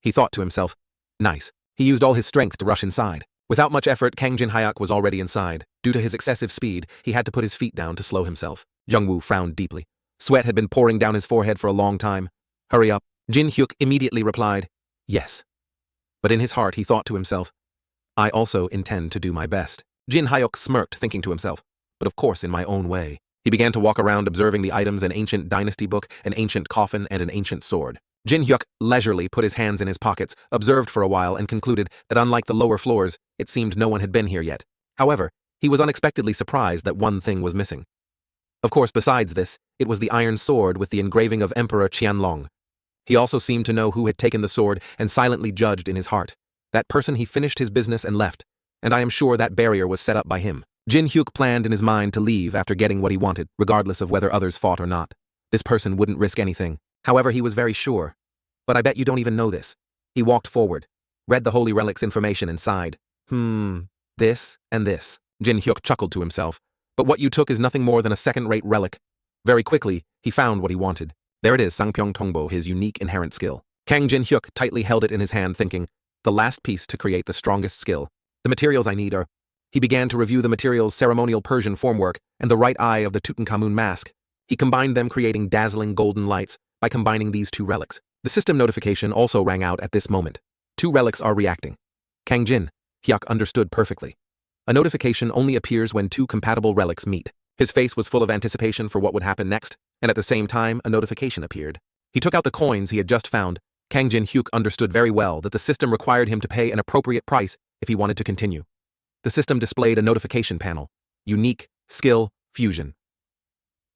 He thought to himself, "Nice." He used all his strength to rush inside. Without much effort, Kang Jin Hyuk was already inside. Due to his excessive speed, he had to put his feet down to slow himself. Youngwoo frowned deeply. Sweat had been pouring down his forehead for a long time. "Hurry up." Jin Hyuk immediately replied, "Yes." But in his heart he thought to himself, I also intend to do my best. Jin Hyuk smirked, thinking to himself, but of course in my own way. He began to walk around observing the items: an ancient dynasty book, an ancient coffin, and an ancient sword. Jin Hyuk leisurely put his hands in his pockets, observed for a while, and concluded that unlike the lower floors, it seemed no one had been here yet. However, he was unexpectedly surprised that one thing was missing. Of course, besides this, it was the iron sword with the engraving of Emperor Qianlong. He also seemed to know who had taken the sword and silently judged in his heart. That person he finished his business and left, and I am sure that barrier was set up by him. Jin Hyuk planned in his mind to leave after getting what he wanted, regardless of whether others fought or not. This person wouldn't risk anything. However, he was very sure. But I bet you don't even know this. He walked forward, read the Holy Relic's information and sighed. This and this. Jin Hyuk chuckled to himself. But what you took is nothing more than a second-rate relic. Very quickly, he found what he wanted. There it is, Sangpyeong Tongbo, his unique inherent skill. Kang Jin Hyuk tightly held it in his hand, thinking, the last piece to create the strongest skill. The materials I need are... He began to review the materials: ceremonial Persian formwork and the right eye of the Tutankhamun mask. He combined them, creating dazzling golden lights by combining these two relics. The system notification also rang out at this moment. 2 relics are reacting. Kang Jin Hyuk understood perfectly. A notification only appears when 2 compatible relics meet. His face was full of anticipation for what would happen next, and at the same time, a notification appeared. He took out the coins he had just found. Kang Jin Hyuk understood very well that the system required him to pay an appropriate price if he wanted to continue. The system displayed a notification panel. Unique Skill Fusion.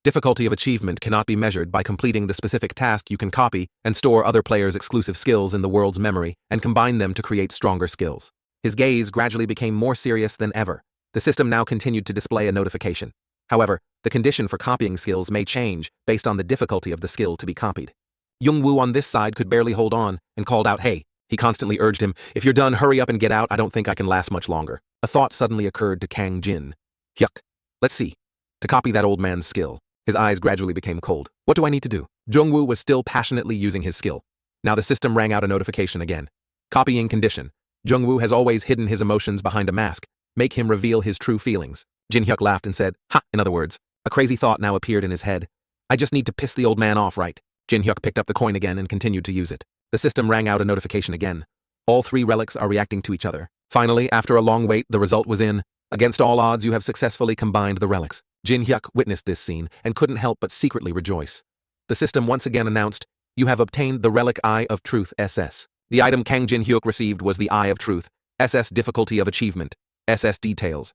Difficulty of achievement cannot be measured by completing the specific task. You can copy and store other players' exclusive skills in the world's memory and combine them to create stronger skills. His gaze gradually became more serious than ever. The system now continued to display a notification. However, the condition for copying skills may change based on the difficulty of the skill to be copied. Young-woo on this side could barely hold on and called out, hey. He constantly urged him, if you're done, hurry up and get out. I don't think I can last much longer. A thought suddenly occurred to Kang Jin Hyuk. Let's see. To copy that old man's skill. His eyes gradually became cold. What do I need to do? Jung-woo was still passionately using his skill. Now the system rang out a notification again. Copying condition. Jung-woo has always hidden his emotions behind a mask. Make him reveal his true feelings. Jin Hyuk laughed and said, ha! In other words, a crazy thought now appeared in his head. I just need to piss the old man off, right? Jin Hyuk picked up the coin again and continued to use it. The system rang out a notification again. All 3 relics are reacting to each other. Finally, after a long wait, the result was in. Against all odds, you have successfully combined the relics. Jin Hyuk witnessed this scene and couldn't help but secretly rejoice. The system once again announced, you have obtained the relic Eye of Truth SS. The item Kang Jin Hyuk received was the Eye of Truth, SS difficulty of achievement, SS details.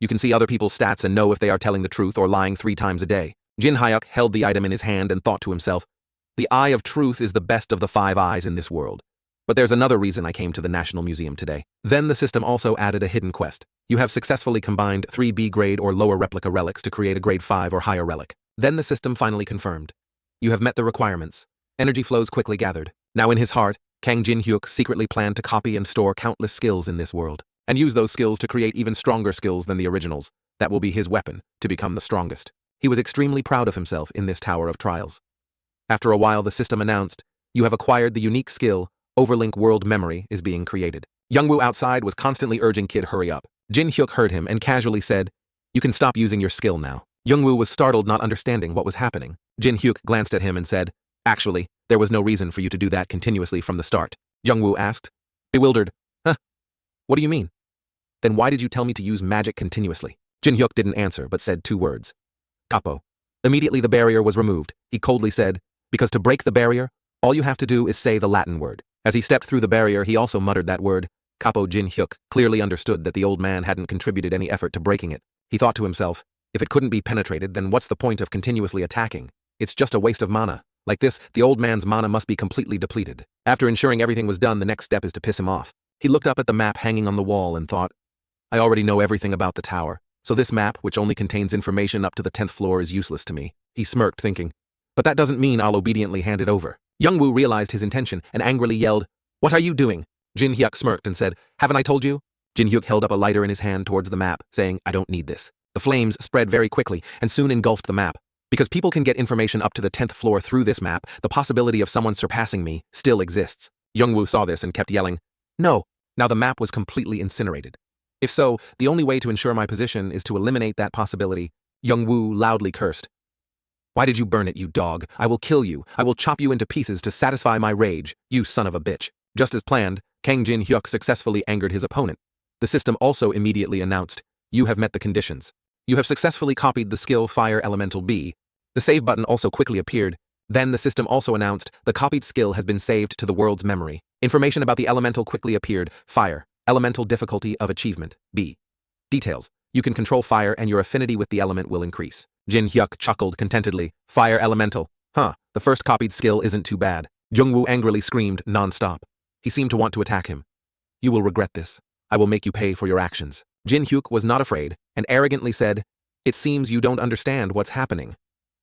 You can see other people's stats and know if they are telling the truth or lying 3 times a day. Jin Hyuk held the item in his hand and thought to himself, the Eye of Truth is the best of the 5 eyes in this world. But there's another reason I came to the National Museum today. Then the system also added a hidden quest. You have successfully combined 3 B grade or lower replica relics to create a grade 5 or higher relic. Then the system finally confirmed. You have met the requirements. Energy flows quickly gathered. Now in his heart, Kang Jin Hyuk secretly planned to copy and store countless skills in this world, and use those skills to create even stronger skills than the originals. That will be his weapon to become the strongest. He was extremely proud of himself in this tower of trials. After a while, the system announced, you have acquired the unique skill, Overlink World Memory is being created. Youngwoo outside was constantly urging Kid hurry up. Jin Hyuk heard him and casually said, you can stop using your skill now. Youngwoo was startled, not understanding what was happening. Jin Hyuk glanced at him and said, actually, there was no reason for you to do that continuously from the start. Youngwoo asked, bewildered, huh? What do you mean? Then why did you tell me to use magic continuously? Jin Hyuk didn't answer but said 2 words. Capo. Immediately the barrier was removed. He coldly said, because to break the barrier, all you have to do is say the Latin word. As he stepped through the barrier, he also muttered that word. Capo. Jin Hyuk clearly understood that the old man hadn't contributed any effort to breaking it. He thought to himself, if it couldn't be penetrated, then what's the point of continuously attacking? It's just a waste of mana. Like this, the old man's mana must be completely depleted. After ensuring everything was done, the next step is to piss him off. He looked up at the map hanging on the wall and thought, I already know everything about the tower, so this map, which only contains information up to the 10th floor, is useless to me. He smirked, thinking, but that doesn't mean I'll obediently hand it over. Youngwoo realized his intention and angrily yelled, what are you doing? Jin Hyuk smirked and said, haven't I told you? Jin Hyuk held up a lighter in his hand towards the map, saying, I don't need this. The flames spread very quickly and soon engulfed the map. Because people can get information up to the 10th floor through this map, the possibility of someone surpassing me still exists. Youngwoo saw this and kept yelling, no. Now the map was completely incinerated. If so, the only way to ensure my position is to eliminate that possibility. Youngwoo loudly cursed. Why did you burn it, you dog? I will kill you. I will chop you into pieces to satisfy my rage, you son of a bitch. Just as planned, Kang Jin-hyuk successfully angered his opponent. The system also immediately announced, "You have met the conditions. You have successfully copied the skill Fire Elemental B." The save button also quickly appeared. Then the system also announced, "The copied skill has been saved to the world's memory." Information about the elemental quickly appeared. Fire, Elemental difficulty of achievement, B. Details. You can control fire and your affinity with the element will increase. Jin-hyuk chuckled contentedly. Fire Elemental. Huh, the first copied skill isn't too bad. Jungwoo angrily screamed non-stop. He seemed to want to attack him. "You will regret this. I will make you pay for your actions." Jin-hyuk was not afraid and arrogantly said, "It seems you don't understand what's happening.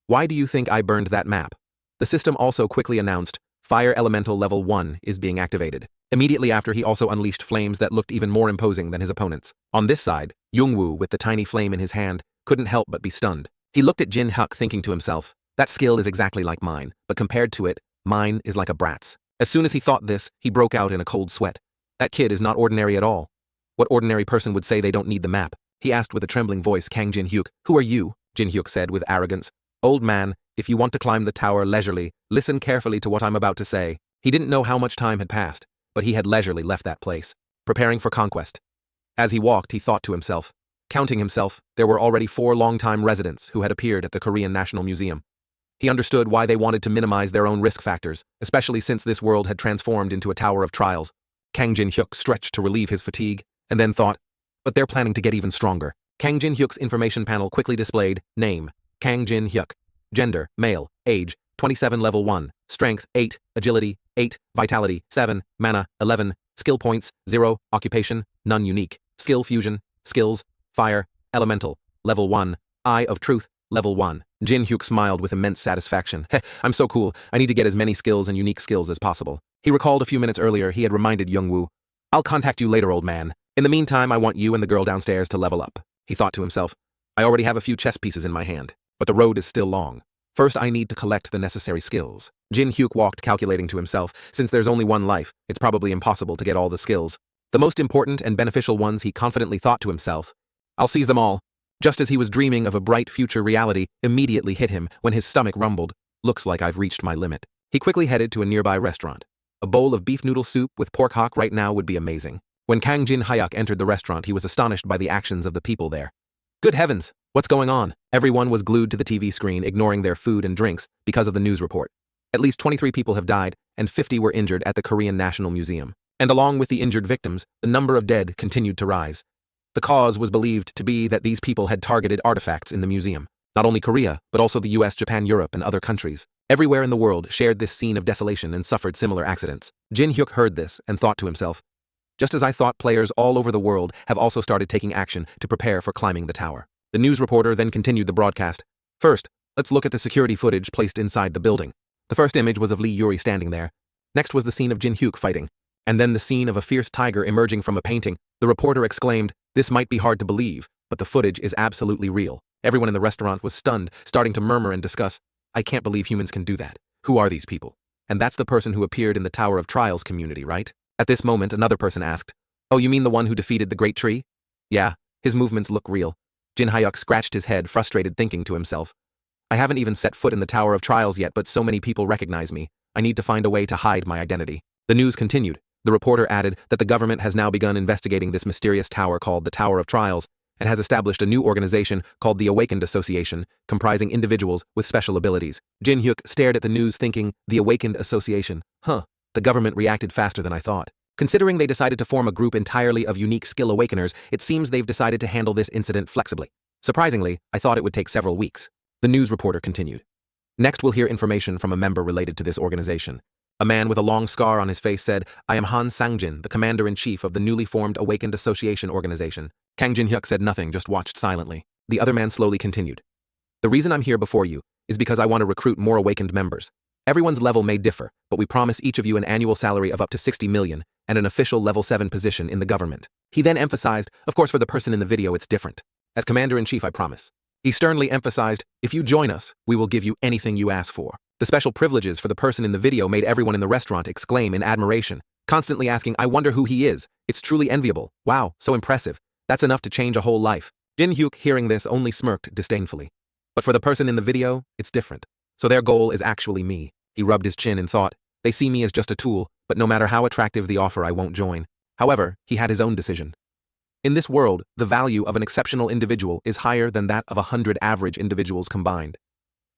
Why do you think I burned that map?" The system also quickly announced, Fire Elemental Level 1 is being activated. Immediately after, he also unleashed flames that looked even more imposing than his opponents. On this side, Jungwoo, with the tiny flame in his hand, couldn't help but be stunned. He looked at Jin-hyuk thinking to himself, that skill is exactly like mine, but compared to it, mine is like a brat's. As soon as he thought this, he broke out in a cold sweat. That kid is not ordinary at all. What ordinary person would say they don't need the map? He asked with a trembling voice. Kang Jin-hyuk, who are you? Jin-hyuk said with arrogance. Old man, if you want to climb the tower leisurely, listen carefully to what I'm about to say. He didn't know how much time had passed, but he had leisurely left that place, preparing for conquest. As he walked, he thought to himself. Counting himself, there were already 4 long-time residents who had appeared at the Korean National Museum. He understood why they wanted to minimize their own risk factors, especially since this world had transformed into a tower of trials. Kang Jin-hyuk stretched to relieve his fatigue, and then thought, but they're planning to get even stronger. Kang Jin-hyuk's information panel quickly displayed, name, Kang Jin-hyuk, gender, male, age, 27 level 1, strength, 8, agility, 8, vitality, 7, mana, 11, skill points, 0, occupation, none unique, skill fusion, skills, fire, elemental, level 1, eye of truth, level 1. Jin-hyuk smiled with immense satisfaction. Heh, I'm so cool, I need to get as many skills and unique skills as possible. He recalled a few minutes earlier he had reminded Jungwoo, I'll contact you later, old man. In the meantime, I want you and the girl downstairs to level up. He thought to himself, I already have a few chess pieces in my hand, but the road is still long. First, I need to collect the necessary skills. Jin-hyuk walked, calculating to himself, since there's only one life, it's probably impossible to get all the skills. The most important and beneficial ones, he confidently thought to himself. I'll seize them all. Just as he was dreaming of a bright future, reality immediately hit him when his stomach rumbled. Looks like I've reached my limit. He quickly headed to a nearby restaurant. A bowl of beef noodle soup with pork hock right now would be amazing. When Kang Jin-hyuk entered the restaurant, he was astonished by the actions of the people there. Good heavens, what's going on? Everyone was glued to the TV screen, ignoring their food and drinks because of the news report. At least 23 people have died and 50 were injured at the Korean National Museum. And along with the injured victims, the number of dead continued to rise. The cause was believed to be that these people had targeted artifacts in the museum. Not only Korea, but also the US, Japan, Europe, and other countries. Everywhere in the world shared this scene of desolation and suffered similar accidents. Jin-hyuk heard this and thought to himself, just as I thought, players all over the world have also started taking action to prepare for climbing the tower. The news reporter then continued the broadcast. First, let's look at the security footage placed inside the building. The first image was of Lee Yuri standing there. Next was the scene of Jin-hyuk fighting. And then the scene of a fierce tiger emerging from a painting. The reporter exclaimed, this might be hard to believe, but the footage is absolutely real. Everyone in the restaurant was stunned, starting to murmur and discuss, I can't believe humans can do that. Who are these people? And that's the person who appeared in the Tower of Trials community, right? At this moment, another person asked, oh, you mean the one who defeated the Great Tree? Yeah, his movements look real. Jin-hyuk scratched his head, frustrated, thinking to himself, I haven't even set foot in the Tower of Trials yet, but so many people recognize me. I need to find a way to hide my identity. The news continued. The reporter added that the government has now begun investigating this mysterious tower called the Tower of Trials and has established a new organization called the Awakened Association, comprising individuals with special abilities. Jin-hyuk stared at the news thinking, the Awakened Association. The government reacted faster than I thought. Considering they decided to form a group entirely of unique skill awakeners, it seems they've decided to handle this incident flexibly. Surprisingly, I thought it would take several weeks. The news reporter continued. Next, we'll hear information from a member related to this organization. A man with a long scar on his face said, I am Han Sang-jin, the commander-in-chief of the newly formed Awakened Association organization. Kang Jin-hyuk said nothing, just watched silently. The other man slowly continued. The reason I'm here before you is because I want to recruit more awakened members. Everyone's level may differ, but we promise each of you an annual salary of up to 60 million and an official level 7 position in the government. He then emphasized, of course for the person in the video it's different. As commander-in-chief, I promise. He sternly emphasized, if you join us, we will give you anything you ask for. The special privileges for the person in the video made everyone in the restaurant exclaim in admiration, constantly asking, I wonder who he is. It's truly enviable. Wow, so impressive. That's enough to change a whole life. Jin-hyuk, hearing this, only smirked disdainfully. But for the person in the video, it's different. So their goal is actually me. He rubbed his chin and thought, they see me as just a tool, but no matter how attractive the offer, I won't join. However, he had his own decision. In this world, the value of an exceptional individual is higher than that of 100 average individuals combined.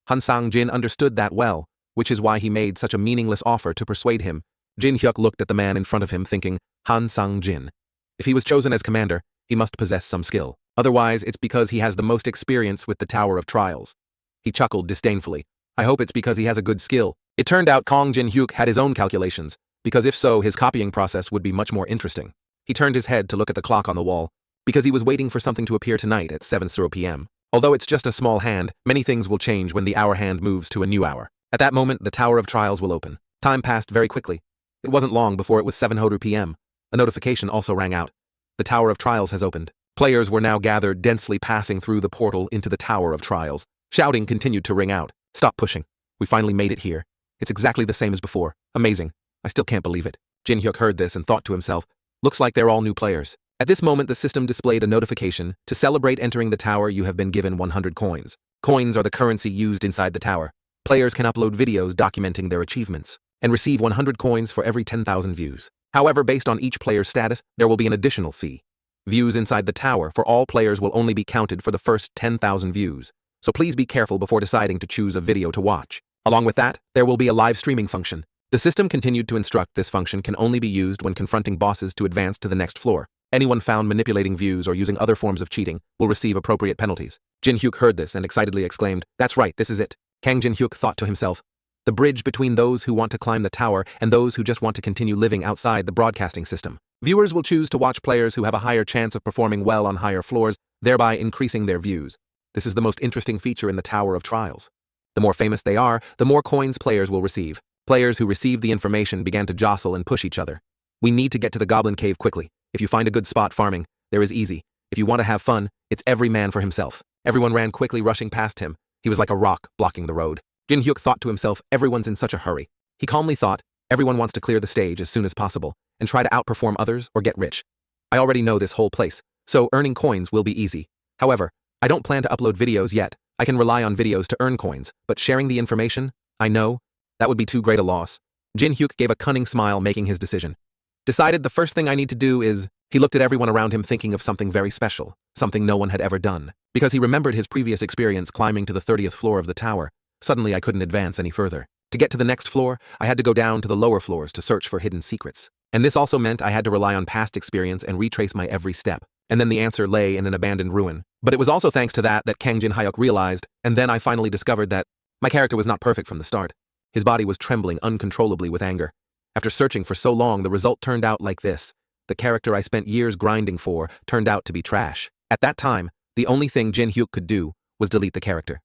Han Sang-jin understood that well, which is why he made such a meaningless offer to persuade him. Jin Hyuk looked at the man in front of him thinking, Han Sang-jin. If he was chosen as commander, he must possess some skill. Otherwise, it's because he has the most experience with the Tower of Trials. He chuckled disdainfully. I hope it's because he has a good skill. It turned out Kong Jin Hyuk had his own calculations, because if so, his copying process would be much more interesting. He turned his head to look at the clock on the wall, because he was waiting for something to appear tonight at 7:00 p.m. Although it's just a small hand, many things will change when the hour hand moves to a new hour. At that moment, the Tower of Trials will open. Time passed very quickly. It wasn't long before it was 7:00 p.m. A notification also rang out. The Tower of Trials has opened. Players were now gathered, densely passing through the portal into the Tower of Trials. Shouting continued to ring out. Stop pushing. We finally made it here. It's exactly the same as before. Amazing. I still can't believe it. Jin Hyuk heard this and thought to himself, looks like they're all new players. At this moment, the system displayed a notification. To celebrate entering the tower, you have been given 100 coins. Coins are the currency used inside the tower. Players can upload videos documenting their achievements and receive 100 coins for every 10,000 views. However, based on each player's status, there will be an additional fee. Views inside the tower for all players will only be counted for the first 10,000 views, so please be careful before deciding to choose a video to watch. Along with that, there will be a live streaming function. The system continued to instruct this function can only be used when confronting bosses to advance to the next floor. Anyone found manipulating views or using other forms of cheating will receive appropriate penalties. Jin Hyuk heard this and excitedly exclaimed, that's right, this is it. Kang Jin Hyuk thought to himself, the bridge between those who want to climb the tower and those who just want to continue living outside the broadcasting system. Viewers will choose to watch players who have a higher chance of performing well on higher floors, thereby increasing their views. This is the most interesting feature in the Tower of Trials. The more famous they are, the more coins players will receive. Players who received the information began to jostle and push each other. We need to get to the Goblin Cave quickly. If you find a good spot farming, there is easy. If you want to have fun, it's every man for himself. Everyone ran quickly, rushing past him. He was like a rock, blocking the road. Jin Hyuk thought to himself, everyone's in such a hurry. He calmly thought, everyone wants to clear the stage as soon as possible and try to outperform others or get rich. I already know this whole place, so earning coins will be easy. However, I don't plan to upload videos yet. I can rely on videos to earn coins, but sharing the information, I know, that would be too great a loss. Jin Hyuk gave a cunning smile, making his decision. Decided the first thing I need to do is, he looked at everyone around him thinking of something very special, something no one had ever done. Because he remembered his previous experience climbing to the 30th floor of the tower, suddenly I couldn't advance any further. To get to the next floor, I had to go down to the lower floors to search for hidden secrets. And this also meant I had to rely on past experience and retrace my every step. And then the answer lay in an abandoned ruin. But it was also thanks to that Kang Jin Hyuk realized, and then I finally discovered that my character was not perfect from the start. His body was trembling uncontrollably with anger. After searching for so long, the result turned out like this. The character I spent years grinding for turned out to be trash. At that time, the only thing Jin Hyuk could do was delete the character.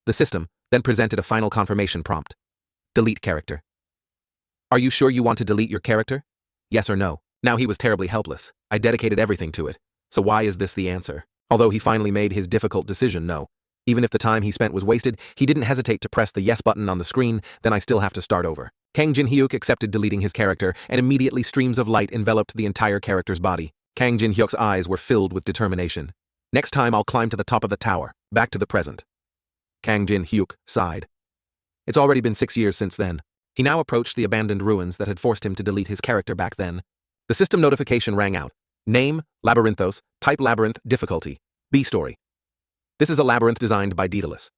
The system then presented a final confirmation prompt. Delete character. Are you sure you want to delete your character? Yes or no? Now he was terribly helpless. I dedicated everything to it. So why is this the answer? Although he finally made his difficult decision, no. Even if the time he spent was wasted, he didn't hesitate to press the yes button on the screen, then I still have to start over. Kang Jin Hyuk accepted deleting his character, and immediately streams of light enveloped the entire character's body. Kang Jin Hyuk's eyes were filled with determination. Next time I'll climb to the top of the tower, back to the present. Kang Jin Hyuk sighed. It's already been 6 years since then. He now approached the abandoned ruins that had forced him to delete his character back then. The system notification rang out. Name, Labyrinthos, type Labyrinth, difficulty, B story. This is a labyrinth designed by Daedalus.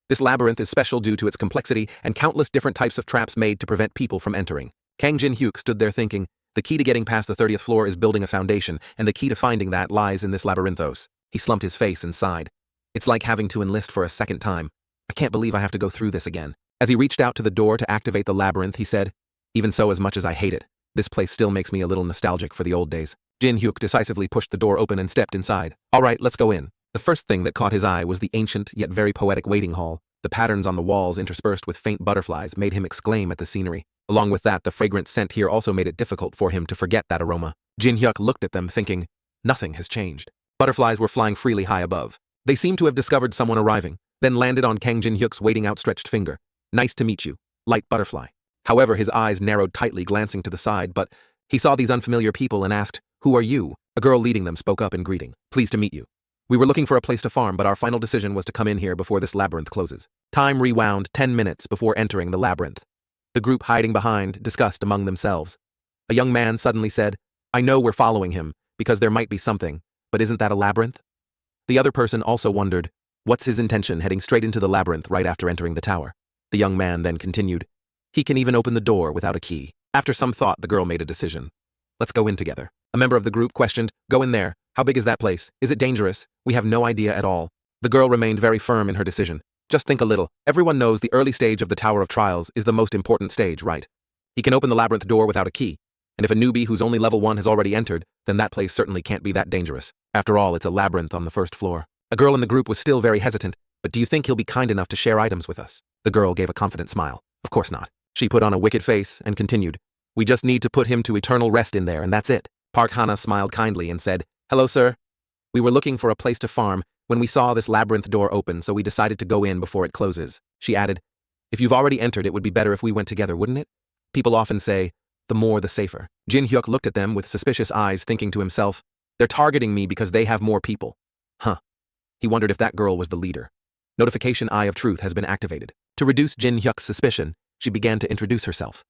This labyrinth is special due to its complexity and countless different types of traps made to prevent people from entering. Kang Jin Hyuk stood there thinking, the key to getting past the 30th floor is building a foundation, and the key to finding that lies in this labyrinthos. He slumped his face and sighed. It's like having to enlist for a second time. I can't believe I have to go through this again. As he reached out to the door to activate the labyrinth, he said, even so, as much as I hate it, this place still makes me a little nostalgic for the old days. Jin Hyuk decisively pushed the door open and stepped inside. All right, let's go in. The first thing that caught his eye was the ancient yet very poetic waiting hall. The patterns on the walls interspersed with faint butterflies made him exclaim at the scenery. Along with that, the fragrant scent here also made it difficult for him to forget that aroma. Jin Hyuk looked at them thinking, nothing has changed. Butterflies were flying freely high above. They seemed to have discovered someone arriving, then landed on Kang Jin Hyuk's waiting outstretched finger. Nice to meet you, light butterfly. However, his eyes narrowed tightly, glancing to the side, but he saw these unfamiliar people and asked, who are you? A girl leading them spoke up in greeting. Pleased to meet you. We were looking for a place to farm, but our final decision was to come in here before this labyrinth closes. Time rewound 10 minutes before entering the labyrinth. The group hiding behind discussed among themselves. A young man suddenly said, I know we're following him, because there might be something, but isn't that a labyrinth? The other person also wondered, what's his intention heading straight into the labyrinth right after entering the tower? The young man then continued, he can even open the door without a key. After some thought, the girl made a decision. Let's go in together. A member of the group questioned, go in there. How big is that place? Is it dangerous? We have no idea at all. The girl remained very firm in her decision. Just think a little. Everyone knows the early stage of the Tower of Trials is the most important stage, right? He can open the labyrinth door without a key. And if a newbie who's only level 1 has already entered, then that place certainly can't be that dangerous. After all, it's a labyrinth on the first floor. A girl in the group was still very hesitant, but do you think he'll be kind enough to share items with us? The girl gave a confident smile. Of course not. She put on a wicked face and continued, we just need to put him to eternal rest in there and that's it. Park Hana smiled kindly and said, hello sir. We were looking for a place to farm when we saw this labyrinth door open, so we decided to go in before it closes. She added, if you've already entered, it would be better if we went together, wouldn't it? People often say, the more the safer. Jin Hyuk looked at them with suspicious eyes, thinking to himself, they're targeting me because they have more people. Huh. He wondered if that girl was the leader. Notification Eye of Truth has been activated. To reduce Jin Hyuk's suspicion, she began to introduce herself.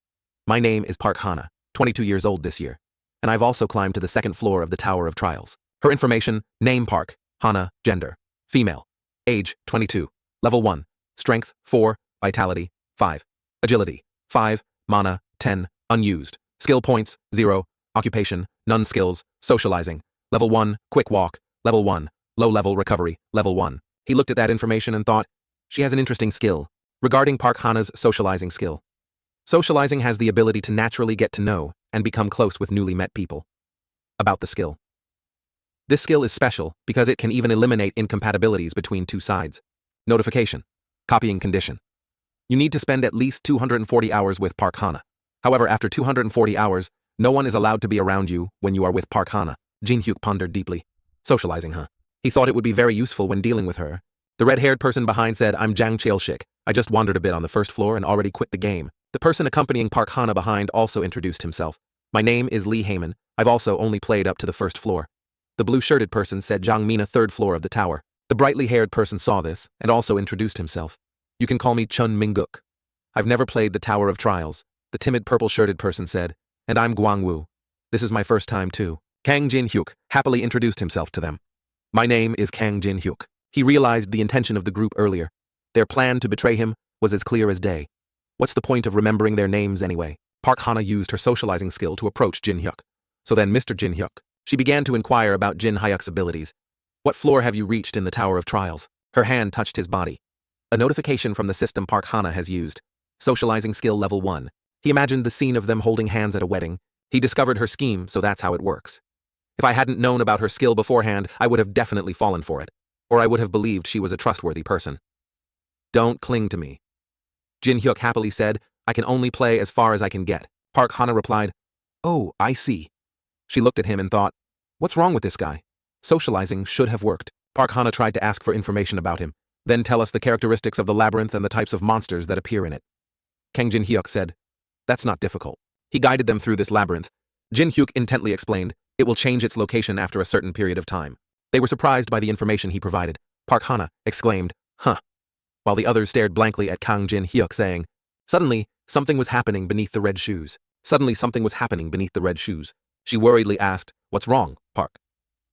My name is Park Hana, 22 years old this year, and I've also climbed to the second floor of the Tower of Trials. Her information, name Park, Hana, gender, female, age 22, level 1, strength 4, vitality 5, agility 5, mana 10, unused, skill points 0, occupation, none skills, socializing, level 1, quick walk, level 1, low level recovery, level 1. He looked at that information and thought, she has an interesting skill. Regarding Park Hana's socializing skill. Socializing has the ability to naturally get to know and become close with newly met people. About the skill. This skill is special because it can even eliminate incompatibilities between two sides. Notification. Copying condition. You need to spend at least 240 hours with Park Hana. However, after 240 hours, no one is allowed to be around you when you are with Park Hana. Jin Hyuk pondered deeply. Socializing, huh? He thought it would be very useful when dealing with her. The red-haired person behind said, I'm Jang Chael-shik. I just wandered a bit on the first floor and already quit the game. The person accompanying Park Hana behind also introduced himself. My name is Lee Heyman. I've also only played up to the first floor. The blue-shirted person said Jang Mina, third floor of the tower. The brightly-haired person saw this and also introduced himself. You can call me Chun Mingguk. I've never played the Tower of Trials. The timid purple-shirted person said, and I'm Guangwu. This is my first time too. Kang Jin Hyuk happily introduced himself to them. My name is Kang Jin Hyuk. He realized the intention of the group earlier. Their plan to betray him was as clear as day. What's the point of remembering their names anyway? Park Hana used her socializing skill to approach Jin Hyuk. So then, Mr. Jin Hyuk. She began to inquire about Jin Hyuk's abilities. What floor have you reached in the Tower of Trials? Her hand touched his body. A notification from the system Park Hana has used. Socializing skill level 1. He imagined the scene of them holding hands at a wedding. He discovered her scheme, so that's how it works. If I hadn't known about her skill beforehand, I would have definitely fallen for it. Or I would have believed she was a trustworthy person. Don't cling to me. Jin Hyuk happily said, I can only play as far as I can get. Park Hana replied, oh, I see. She looked at him and thought, what's wrong with this guy? Socializing should have worked. Park Hana tried to ask for information about him, then tell us the characteristics of the labyrinth and the types of monsters that appear in it. Kang Jin Hyuk said, that's not difficult. He guided them through this labyrinth. Jin Hyuk intently explained, it will change its location after a certain period of time. They were surprised by the information he provided. Park Hana exclaimed, huh, while the others stared blankly at Kang Jin Hyuk saying, suddenly, something was happening beneath the red shoes. Suddenly, something was happening beneath the red shoes. She worriedly asked, what's wrong, Park?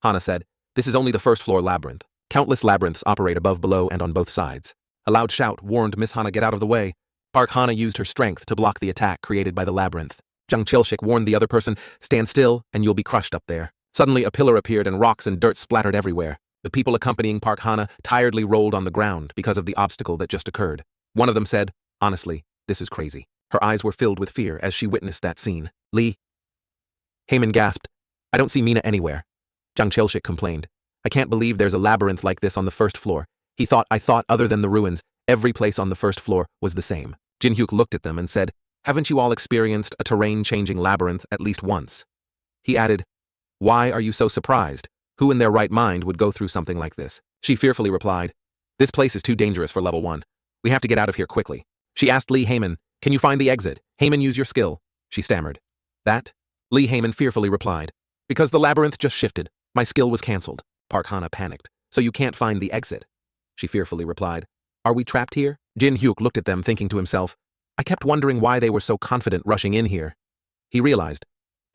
Hana said, this is only the first floor labyrinth. Countless labyrinths operate above, below, and on both sides. A loud shout warned Miss Hana, get out of the way. Park Hana used her strength to block the attack created by the labyrinth. Jang Chael-shik warned the other person, stand still and you'll be crushed up there. Suddenly a pillar appeared and rocks and dirt splattered everywhere. The people accompanying Park Hana tiredly rolled on the ground because of the obstacle that just occurred. One of them said, honestly, this is crazy. Her eyes were filled with fear as she witnessed that scene. Lee Heyman gasped, I don't see Mina anywhere. Jang Chael-shik complained, I can't believe there's a labyrinth like this on the first floor. I thought other than the ruins, every place on the first floor was the same. Jin Hyuk looked at them and said, haven't you all experienced a terrain-changing labyrinth at least once? He added, why are you so surprised? Who in their right mind would go through something like this? She fearfully replied, this place is too dangerous for level 1. We have to get out of here quickly. She asked Lee Heyman, can you find the exit? Heyman, use your skill. She stammered. That? Lee Heyman fearfully replied, because the labyrinth just shifted. My skill was cancelled. Park Hana panicked. So you can't find the exit? She fearfully replied, are we trapped here? Jin Hyuk looked at them thinking to himself, I kept wondering why they were so confident rushing in here. He realized.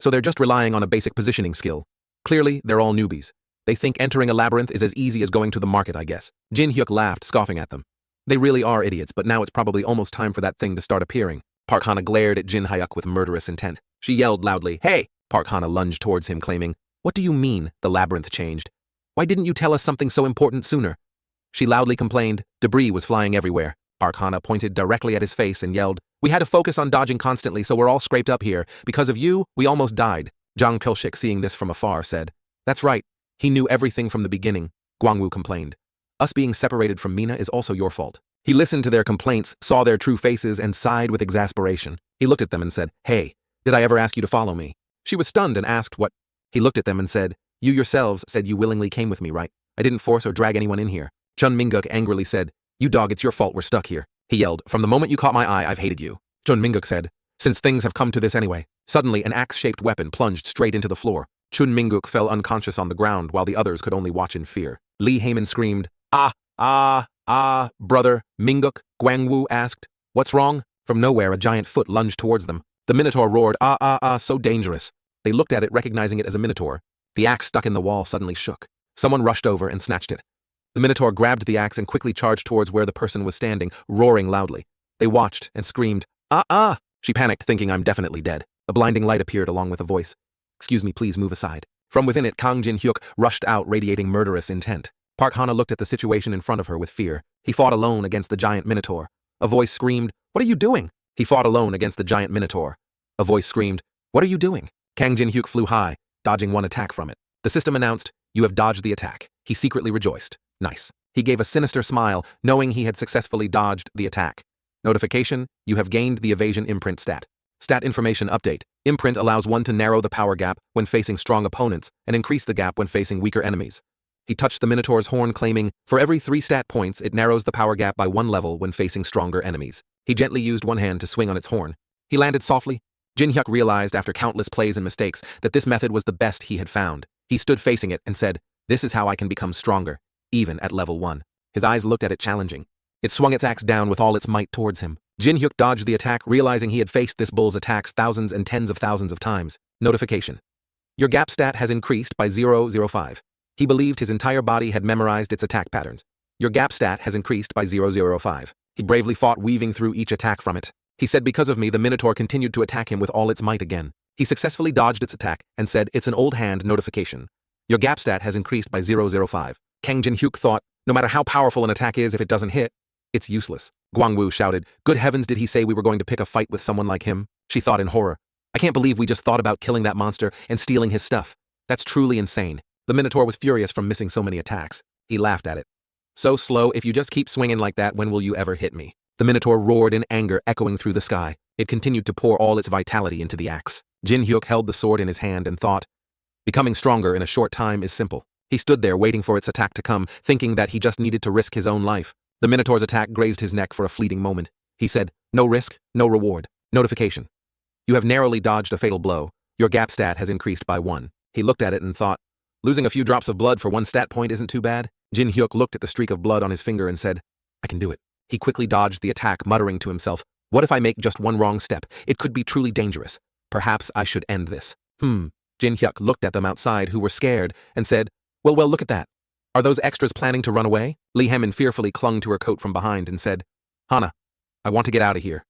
So they're just relying on a basic positioning skill. Clearly, they're all newbies. They think entering a labyrinth is as easy as going to the market, I guess. Jin Hyuk laughed, scoffing at them. They really are idiots, but now it's probably almost time for that thing to start appearing. Park Hana glared at Jin Hyuk with murderous intent. She yelled loudly, "Hey!" Park Hana lunged towards him, claiming, "What do you mean, the labyrinth changed? Why didn't you tell us something so important sooner?" She loudly complained. Debris was flying everywhere. Park Hana pointed directly at his face and yelled, "We had to focus on dodging constantly, so we're all scraped up here. Because of you, we almost died." Jang Pilshik, seeing this from afar, said, "That's right. He knew everything from the beginning," Gwangwoo complained. "Us being separated from Mina is also your fault." He listened to their complaints, saw their true faces, and sighed with exasperation. He looked at them and said, "Hey, did I ever ask you to follow me?" She was stunned and asked what. He looked at them and said, "You yourselves said you willingly came with me, right? I didn't force or drag anyone in here." Chun Mingguk angrily said, "You dog, it's your fault we're stuck here." He yelled, "From the moment you caught my eye, I've hated you." Chun Mingguk said, "Since things have come to this anyway." Suddenly, an axe-shaped weapon plunged straight into the floor. Chun Mingguk fell unconscious on the ground while the others could only watch in fear. Lee Heyman screamed, Brother, Mingguk," Gwangwoo asked. "What's wrong?" From nowhere, a giant foot lunged towards them. The Minotaur roared, so dangerous." They looked at it, recognizing it as a Minotaur. The axe stuck in the wall suddenly shook. Someone rushed over and snatched it. The Minotaur grabbed the axe and quickly charged towards where the person was standing, roaring loudly. They watched and screamed, She panicked, thinking, "I'm definitely dead." A blinding light appeared along with a voice. "Excuse me, please move aside." From within it, Kang Jin Hyuk rushed out, radiating murderous intent. Park Hana looked at the situation in front of her with fear. He fought alone against the giant Minotaur. A voice screamed, "What are you doing?" He fought alone against the giant Minotaur. A voice screamed, "What are you doing?" Kang Jin Hyuk flew high, dodging one attack from it. The system announced, "You have dodged the attack." He secretly rejoiced. Nice. He gave a sinister smile, knowing he had successfully dodged the attack. Notification, you have gained the evasion imprint stat. Stat information update. Imprint allows one to narrow the power gap when facing strong opponents and increase the gap when facing weaker enemies. He touched the Minotaur's horn, claiming, "For every 3 stat points, it narrows the power gap by 1 level when facing stronger enemies." He gently used one hand to swing on its horn. He landed softly. Jin Hyuk realized after countless plays and mistakes that this method was the best he had found. He stood facing it and said, "This is how I can become stronger, even at level 1. His eyes looked at it challenging. It swung its axe down with all its might towards him. Jin Hyuk dodged the attack, realizing he had faced this bull's attacks thousands and tens of thousands of times. Notification. Your gap stat has increased by 0.05. He believed his entire body had memorized its attack patterns. Your gap stat has increased by 0.05. He bravely fought, weaving through each attack from it. He said, "Because of me, the Minotaur continued to attack him with all its might again." He successfully dodged its attack and said, "It's an old hand notification. Your gap stat has increased by 0.05. Kang Jin Hyuk thought, no matter how powerful an attack is, if it doesn't hit, it's useless. Gwangwoo shouted, "Good heavens, did he say we were going to pick a fight with someone like him?" She thought in horror. "I can't believe we just thought about killing that monster and stealing his stuff. That's truly insane." The Minotaur was furious from missing so many attacks. He laughed at it. "So slow, if you just keep swinging like that, when will you ever hit me?" The Minotaur roared in anger, echoing through the sky. It continued to pour all its vitality into the axe. Jin Hyuk held the sword in his hand and thought, becoming stronger in a short time is simple. He stood there waiting for its attack to come, thinking that he just needed to risk his own life. The Minotaur's attack grazed his neck for a fleeting moment. He said, "No risk, no reward." Notification. You have narrowly dodged a fatal blow. Your gap stat has increased by 1. He looked at it and thought, losing a few drops of blood for 1 stat point isn't too bad. Jin Hyuk looked at the streak of blood on his finger and said, "I can do it." He quickly dodged the attack, muttering to himself, "What if I make just one wrong step? It could be truly dangerous. Perhaps I should end this." Jin Hyuk looked at them outside, who were scared, and said, Well, look at that. Are those extras planning to run away?" Lee Hemin fearfully clung to her coat from behind and said, "Hana, I want to get out of here."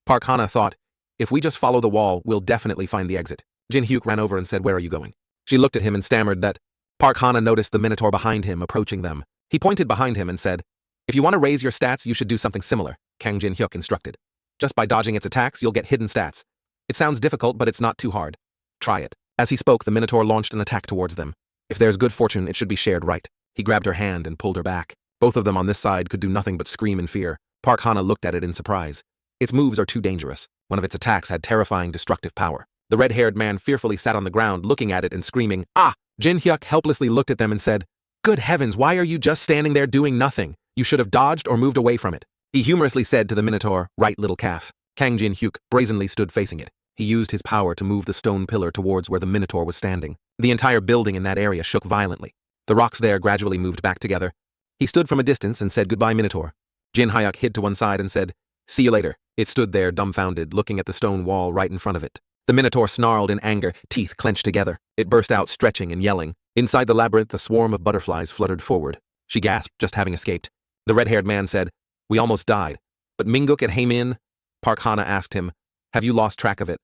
Park Hana thought, "If we just follow the wall, we'll definitely find the exit." Jin Hyuk ran over and said, "Where are you going?" She looked at him and stammered that. Park Hana noticed the Minotaur behind him approaching them. He pointed behind him and said, "If you want to raise your stats, you should do something similar," Kang Jin Hyuk instructed. "Just by dodging its attacks, you'll get hidden stats. It sounds difficult, but it's not too hard. Try it." As he spoke, the Minotaur launched an attack towards them. If there's good fortune, it should be shared right. He grabbed her hand and pulled her back. Both of them on this side could do nothing but scream in fear. Park Hana looked at it in surprise. Its moves are too dangerous. One of its attacks had terrifying destructive power. The red-haired man fearfully sat on the ground, looking at it and screaming, "Ah!" Jin Hyuk helplessly looked at them and said, "Good heavens, why are you just standing there doing nothing? You should have dodged or moved away from it." He humorously said to the Minotaur, "Right, little calf." Kang Jin Hyuk brazenly stood facing it. He used his power to move the stone pillar towards where the Minotaur was standing. The entire building in that area shook violently. The rocks there gradually moved back together. He stood from a distance and said, "Goodbye, Minotaur." Jin Hyuk hid to one side and said, "See you later." It stood there, dumbfounded, looking at the stone wall right in front of it. The Minotaur snarled in anger, teeth clenched together. It burst out, stretching and yelling. Inside the labyrinth, a swarm of butterflies fluttered forward. She gasped, just having escaped. The red-haired man said, "We almost died. But Minguk at Heimin?" Park Hana asked him, "Have you lost track of it?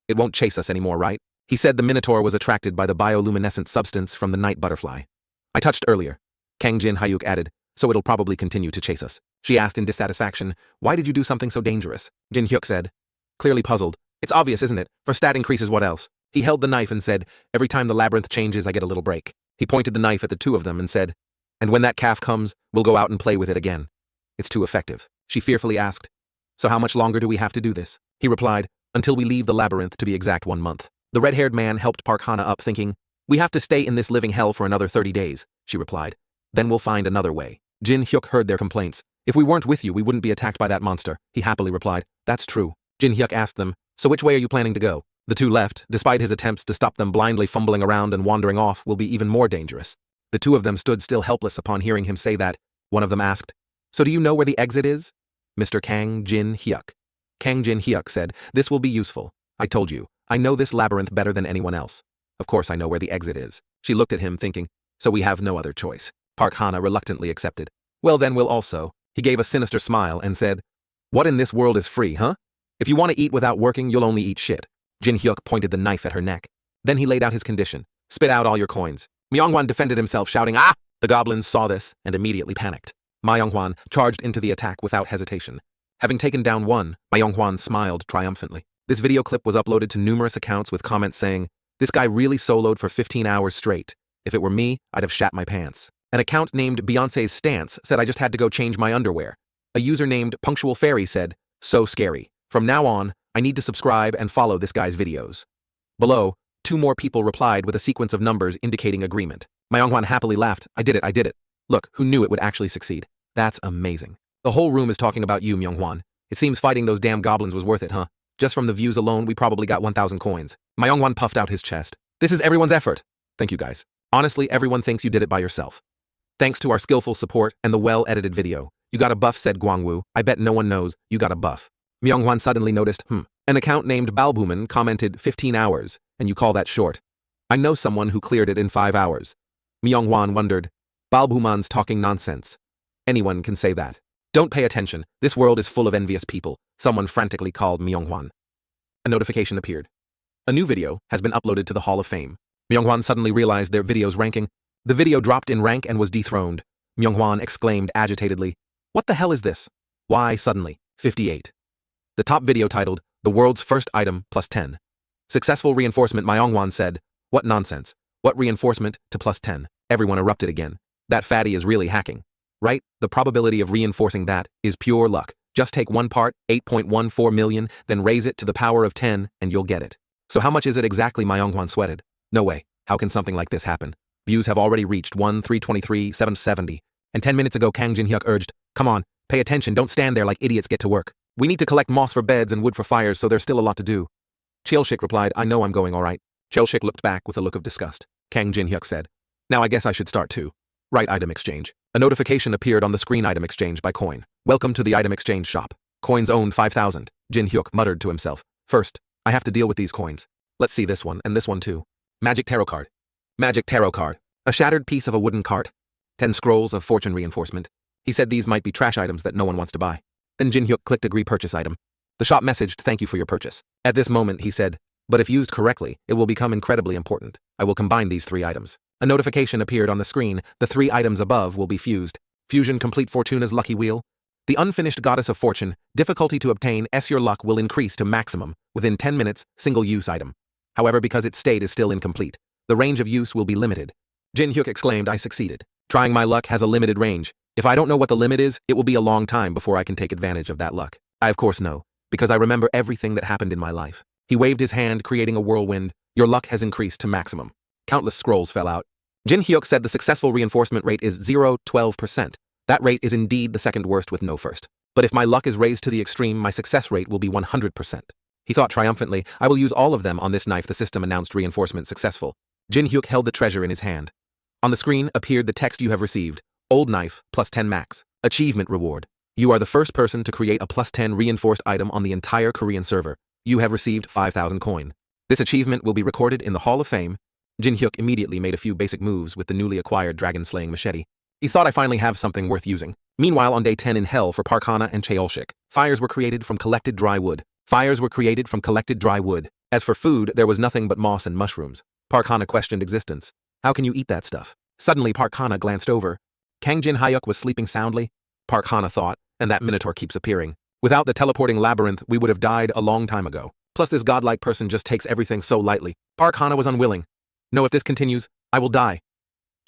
It won't chase us anymore, right?" He said the Minotaur was attracted by the bioluminescent substance from the night butterfly. "I touched earlier," Kang Jin Hyuk added, "so it'll probably continue to chase us." She asked in dissatisfaction, "Why did you do something so dangerous?" Jin Hyuk said, clearly puzzled, "It's obvious, isn't it? For stat increases, what else?" He held the knife and said, "Every time the labyrinth changes, I get a little break." He pointed the knife at the two of them and said, "And when that calf comes, we'll go out and play with it again." "It's too effective." She fearfully asked, "So how much longer do we have to do this?" He replied, "Until we leave the labyrinth, to be exact 1 month." The red-haired man helped Park Hana up, thinking, "We have to stay in this living hell for another 30 days, she replied. "Then we'll find another way." Jin Hyuk heard their complaints. "If we weren't with you, we wouldn't be attacked by that monster," he happily replied. "That's true." Jin Hyuk asked them, "So which way are you planning to go?" The two left. Despite his attempts to stop them blindly fumbling around and wandering off will be even more dangerous. The two of them stood still helpless upon hearing him say that. One of them asked, "So do you know where the exit is?" Mr. Kang Jin Hyuk. Kang Jin Hyuk said, "This will be useful. I told you, I know this labyrinth better than anyone else. Of course I know where the exit is." She looked at him thinking, "So we have no other choice." Park Hana reluctantly accepted. "Well then we'll also." He gave a sinister smile and said, "What in this world is free, huh? If you want to eat without working, you'll only eat shit." Jin Hyuk pointed the knife at her neck. Then he laid out his condition. "Spit out all your coins." Myonghwan defended himself, shouting, "Ah!" The goblins saw this and immediately panicked. Myonghwan charged into the attack without hesitation. Having taken down one, Myonghwan smiled triumphantly. This video clip was uploaded to numerous accounts with comments saying, "This guy really soloed for 15 hours straight. If it were me, I'd have shat my pants." An account named Beyonce's Stance said, "I just had to go change my underwear." A user named Punctual Fairy said, "So scary. From now on, I need to subscribe and follow this guy's videos." Below, 2 more people replied with a sequence of numbers indicating agreement. Myonghwan happily laughed, I did it. Look, who knew it would actually succeed? That's amazing. The whole room is talking about you, Myonghwan. It seems fighting those damn goblins was worth it, huh? Just from the views alone, we probably got 1,000 coins. Myonghwan puffed out his chest. This is everyone's effort. Thank you guys. Honestly, everyone thinks you did it by yourself. Thanks to our skillful support and the well-edited video. You got a buff, said Guangwu. I bet no one knows you got a buff. Myonghwan suddenly noticed, An account named Balbuman commented 15 hours, and you call that short. I know someone who cleared it in 5 hours. Myonghwan wondered, Balbuman's talking nonsense. Anyone can say that. Don't pay attention. This world is full of envious people. Someone frantically called Myonghwan. A notification appeared. A new video has been uploaded to the Hall of Fame. Myonghwan suddenly realized their video's ranking. The video dropped in rank and was dethroned. Myonghwan exclaimed agitatedly, What the hell is this? Why suddenly? 58. The top video titled, The World's First Item plus 10. Successful reinforcement. Myonghwan said, What nonsense? What reinforcement to plus 10? Everyone erupted again. That fatty is really hacking. Right? The probability of reinforcing that is pure luck. Just take one part, 8.14 million, then raise it to the power of 10, and you'll get it. So how much is it exactly? Myonghwan sweated. No way. How can something like this happen? Views have already reached 1,323,770. And 10 minutes ago Kang Jin Hyuk urged, Come on, pay attention, don't stand there like idiots, get to work. We need to collect moss for beds and wood for fires, so there's still a lot to do. Cheolshik replied, I know I'm going all right. Cheolshik looked back with a look of disgust. Kang Jin Hyuk said, Now I guess I should start too. Right, item exchange. A notification appeared on the screen. Item exchange by coin. Welcome to the item exchange shop. Coins owned 5,000. Jin Hyuk muttered to himself. First, I have to deal with these coins. Let's see this one and this one too. Magic tarot card. Magic tarot card. A shattered piece of a wooden cart. 10 scrolls of fortune reinforcement. He said these might be trash items that no one wants to buy. Then Jin Hyuk clicked agree purchase item. The shop messaged thank you for your purchase. At this moment he said, but if used correctly, it will become incredibly important. I will combine these 3 items. A notification appeared on the screen. The 3 items above will be fused. Fusion complete. Fortuna's lucky wheel. The unfinished goddess of fortune. Difficulty to obtain. Your luck will increase to maximum within 10 minutes. Single use item. However, because its state is still incomplete, the range of use will be limited. Jin Hyuk exclaimed, I succeeded. Trying my luck has a limited range. If I don't know what the limit is, it will be a long time before I can take advantage of that luck. I of course know, because I remember everything that happened in my life. He waved his hand, creating a whirlwind. Your luck has increased to maximum. Countless scrolls fell out. Jin Hyuk said the successful reinforcement rate is 0.12%. That rate is indeed the second worst with no first. But if my luck is raised to the extreme, my success rate will be 100%. He thought triumphantly, I will use all of them on this knife. The system announced reinforcement successful. Jin Hyuk held the treasure in his hand. On the screen appeared the text you have received. Old knife plus 10 max. Achievement reward. You are the first person to create a +10 reinforced item on the entire Korean server. You have received 5,000 coin. This achievement will be recorded in the Hall of Fame. Jin Hyuk immediately made a few basic moves with the newly acquired dragon-slaying machete. He thought I finally have something worth using. Meanwhile, on day 10 in Hell for Park Hana and Cheolshik, fires were created from collected dry wood. As for food, there was nothing but moss and mushrooms. Park Hana questioned existence. How can you eat that stuff? Suddenly, Park Hana glanced over. Kang Jin Hyuk was sleeping soundly. Park Hana thought, and that minotaur keeps appearing. Without the teleporting labyrinth, we would have died a long time ago. Plus, this godlike person just takes everything so lightly. Park Hana was unwilling. No, if this continues, I will die.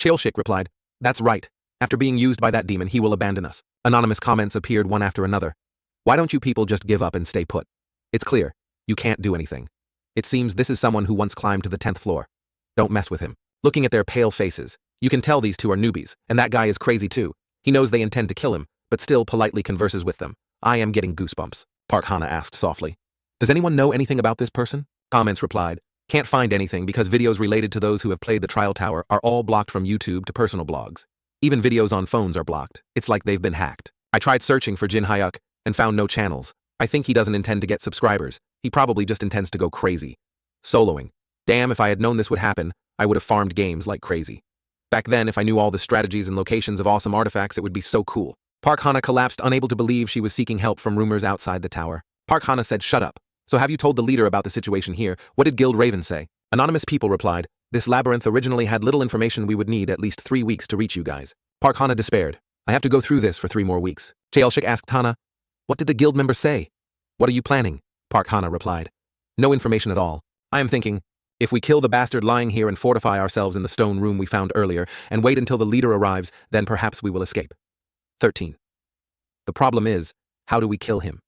Cheolshik replied, that's right. After being used by that demon, he will abandon us. Anonymous comments appeared one after another. Why don't you people just give up and stay put? It's clear. You can't do anything. It seems this is someone who once climbed to the 10th floor. Don't mess with him. Looking at their pale faces, you can tell these two are newbies, and that guy is crazy too. He knows they intend to kill him, but still politely converses with them. I am getting goosebumps, Park Hana asked softly. Does anyone know anything about this person? Comments replied. Can't find anything because videos related to those who have played the Trial Tower are all blocked from YouTube to personal blogs. Even videos on phones are blocked. It's like they've been hacked. I tried searching for Jin Hyuk and found no channels. I think he doesn't intend to get subscribers. He probably just intends to go crazy. Soloing. Damn, if I had known this would happen, I would have farmed games like crazy. Back then, if I knew all the strategies and locations of awesome artifacts, it would be so cool. Park Hana collapsed, unable to believe she was seeking help from rumors outside the tower. Park Hana said, shut up. So have you told the leader about the situation here? What did Guild Raven say? Anonymous people replied, this labyrinth originally had little information. We would need at least 3 weeks to reach you guys. Park Hana despaired. I have to go through this for 3 more weeks. Cheolshik asked Hana, what did the guild member say? What are you planning? Park Hana replied, no information at all. I am thinking, if we kill the bastard lying here and fortify ourselves in the stone room we found earlier and wait until the leader arrives, then perhaps we will escape. 13. The problem is, how do we kill him?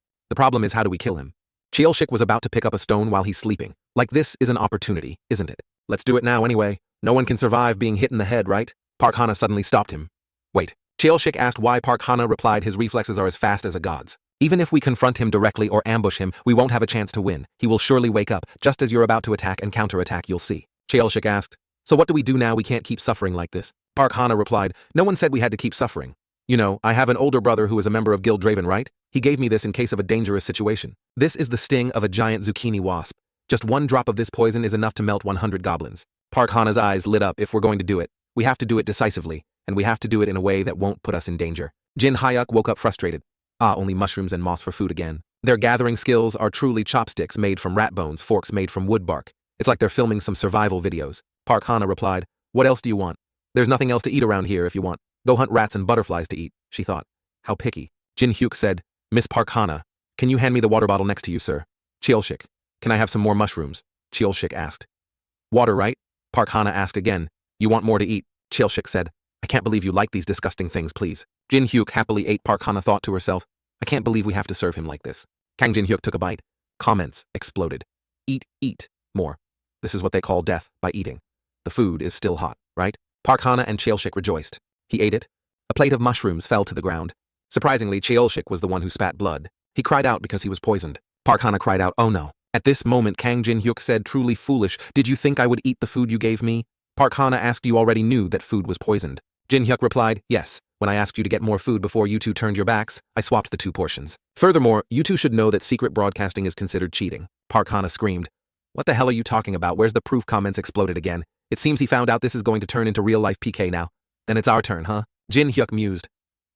Cheolshik was about to pick up a stone while he's sleeping. Like, this is an opportunity, isn't it? Let's do it now anyway. No one can survive being hit in the head, right? Park Hana suddenly stopped him. Wait. Cheolshik asked why. Park Hana replied his reflexes are as fast as a god's. Even if we confront him directly or ambush him, we won't have a chance to win. He will surely wake up, just as you're about to attack and counterattack, you'll see. Cheolshik asked, so what do we do now? We can't keep suffering like this. Park Hana replied, no one said we had to keep suffering. You know, I have an older brother who is a member of Guild Raven, right? He gave me this in case of a dangerous situation. This is the sting of a giant zucchini wasp. Just 1 drop of this poison is enough to melt 100 goblins. Park Hana's eyes lit up. If we're going to do it, we have to do it decisively, and we have to do it in a way that won't put us in danger. Jin Hyuk woke up frustrated. Only mushrooms and moss for food again. Their gathering skills are truly chopsticks made from rat bones, forks made from wood bark. It's like they're filming some survival videos. Park Hana replied, what else do you want? There's nothing else to eat around here if you want. Go hunt rats and butterflies to eat, she thought. How picky. Jin Hyuk said, Miss Park Hana, can you hand me the water bottle next to you, sir? Cheolshik, can I have some more mushrooms? Cheolshik asked. Water, right? Park Hana asked again. You want more to eat? Cheolshik said. I can't believe you like these disgusting things, please. Jin Hyuk happily ate. Park Hana thought to herself, I can't believe we have to serve him like this. Kang Jin Hyuk took a bite. Comments exploded. Eat, more. This is what they call death by eating. The food is still hot, right? Park Hana and Cheolshik rejoiced. He ate it. A plate of mushrooms fell to the ground. Surprisingly, Cheolshik was the one who spat blood. He cried out because he was poisoned. Park Hana cried out, oh no. At this moment, Kang Jin Hyuk said, truly foolish, did you think I would eat the food you gave me? Park Hana asked, you already knew that food was poisoned. Jin Hyuk replied, yes. When I asked you to get more food before you two turned your backs, I swapped the 2 portions. Furthermore, you two should know that secret broadcasting is considered cheating. Park Hana screamed. What the hell are you talking about? Where's the proof? Comments exploded again. It seems he found out this is going to turn into real-life PK now. Then it's our turn, huh? Jin Hyuk mused.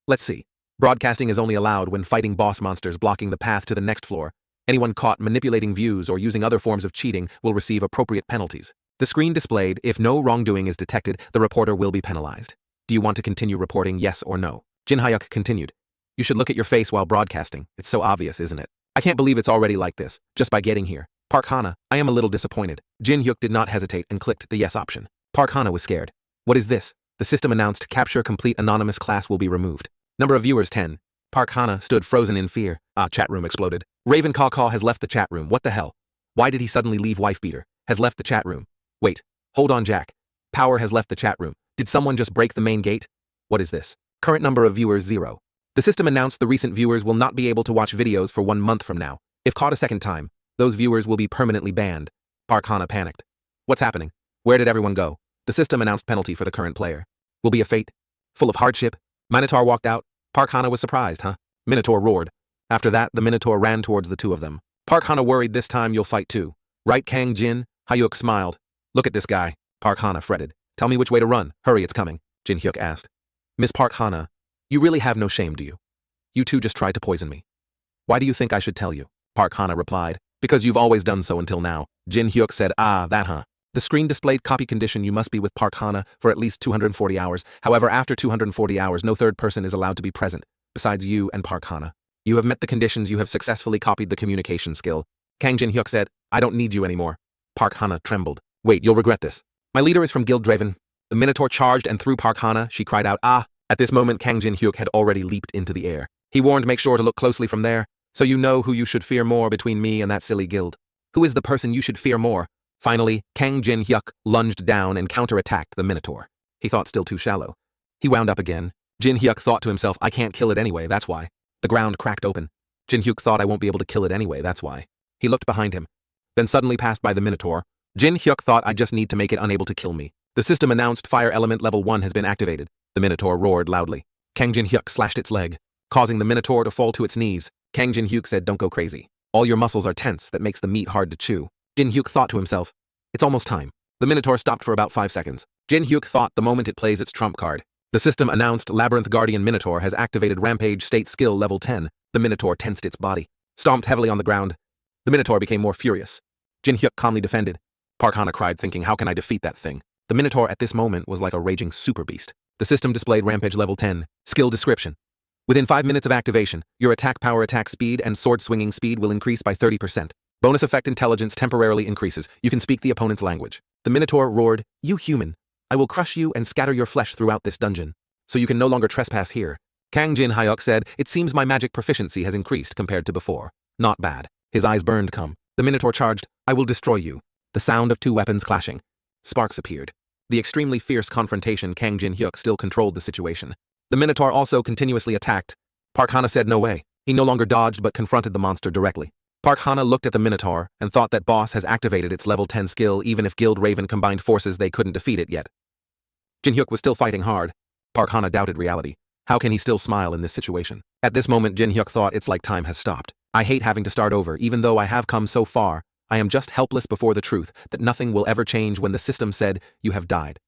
Let's see. Broadcasting is only allowed when fighting boss monsters blocking the path to the next floor. Anyone caught manipulating views or using other forms of cheating will receive appropriate penalties. The screen displayed, if no wrongdoing is detected, the reporter will be penalized. Do you want to continue reporting, yes or no? Jin Hyuk continued. You should look at your face while broadcasting. It's so obvious, isn't it? I can't believe it's already like this, just by getting here. Park Hana, I am a little disappointed. Jin Hyuk did not hesitate and clicked the yes option. Park Hana was scared. What is this? The system announced capture complete, anonymous class will be removed. Number of viewers 10. Park Hana stood frozen in fear. Chat room exploded. Raven Caw has left the chat room. What the hell? Why did he suddenly leave? Wife beater has left the chat room. Wait, hold on, Jack. Power has left the chat room. Did someone just break the main gate? What is this? Current number of viewers 0. The system announced the recent viewers will not be able to watch videos for 1 month from now. If caught a second time, those viewers will be permanently banned. Park Hana panicked. What's happening? Where did everyone go? The system announced penalty for the current player. Will be a fate. Full of hardship. Minotaur walked out. Park Hana was surprised, huh? Minotaur roared. After that, the Minotaur ran towards the two of them. Park Hana worried this time you'll fight too. Right, Kang Jin? Hyuk smiled. Look at this guy. Park Hana fretted. Tell me which way to run. Hurry, it's coming. Jin Hyuk asked. Miss Park Hana, you really have no shame, do you? You two just tried to poison me. Why do you think I should tell you? Park Hana replied. Because you've always done so until now. Jin Hyuk said, ah, that huh. The screen displayed copy condition you must be with Park Hana for at least 240 hours. However, after 240 hours, no third person is allowed to be present, besides you and Park Hana. You have met the conditions, you have successfully copied the communication skill. Kang Jin Hyuk said, I don't need you anymore. Park Hana trembled. Wait, you'll regret this. My leader is from Guild Draven. The Minotaur charged and threw Park Hana. She cried out, ah. At this moment, Kang Jin Hyuk had already leaped into the air. He warned, make sure to look closely from there, so you know who you should fear more between me and that silly guild. Who is the person you should fear more? Finally, Kang Jin Hyuk lunged down and counterattacked the Minotaur. He thought still too shallow. He wound up again. Jin Hyuk thought to himself, I can't kill it anyway, that's why. The ground cracked open. Jin Hyuk thought I won't be able to kill it anyway, that's why. He looked behind him. Then suddenly passed by the Minotaur. Jin Hyuk thought I just need to make it unable to kill me. The system announced fire element level 1 has been activated. The Minotaur roared loudly. Kang Jin Hyuk slashed its leg, causing the Minotaur to fall to its knees. Kang Jin Hyuk said, don't go crazy. All your muscles are tense, that makes the meat hard to chew. Jin Hyuk thought to himself, it's almost time. The Minotaur stopped for about 5 seconds. Jin Hyuk thought the moment it plays its trump card. The system announced Labyrinth Guardian Minotaur has activated Rampage State Skill Level 10. The Minotaur tensed its body, stomped heavily on the ground. The Minotaur became more furious. Jin Hyuk calmly defended. Park Hana cried, thinking, how can I defeat that thing? The Minotaur at this moment was like a raging super beast. The system displayed Rampage Level 10. Skill description. Within 5 minutes of activation, your attack power, attack speed, and sword swinging speed will increase by 30%. Bonus effect intelligence temporarily increases. You can speak the opponent's language. The Minotaur roared, you human. I will crush you and scatter your flesh throughout this dungeon, so you can no longer trespass here. Kang Jin Hyuk said, it seems my magic proficiency has increased compared to before. Not bad. His eyes burned. The Minotaur charged, I will destroy you. The sound of two weapons clashing. Sparks appeared. The extremely fierce confrontation, Kang Jin Hyuk still controlled the situation. The Minotaur also continuously attacked. Park Hana said no way. He no longer dodged but confronted the monster directly. Park Hana looked at the Minotaur and thought that boss has activated its level 10 skill. Even if Guild Raven combined forces, they couldn't defeat it yet. Jin Hyuk was still fighting hard. Park Hana doubted reality. How can he still smile in this situation? At this moment, Jin Hyuk thought it's like time has stopped. I hate having to start over. Even though I have come so far, I am just helpless before the truth that nothing will ever change when the system said, you have died.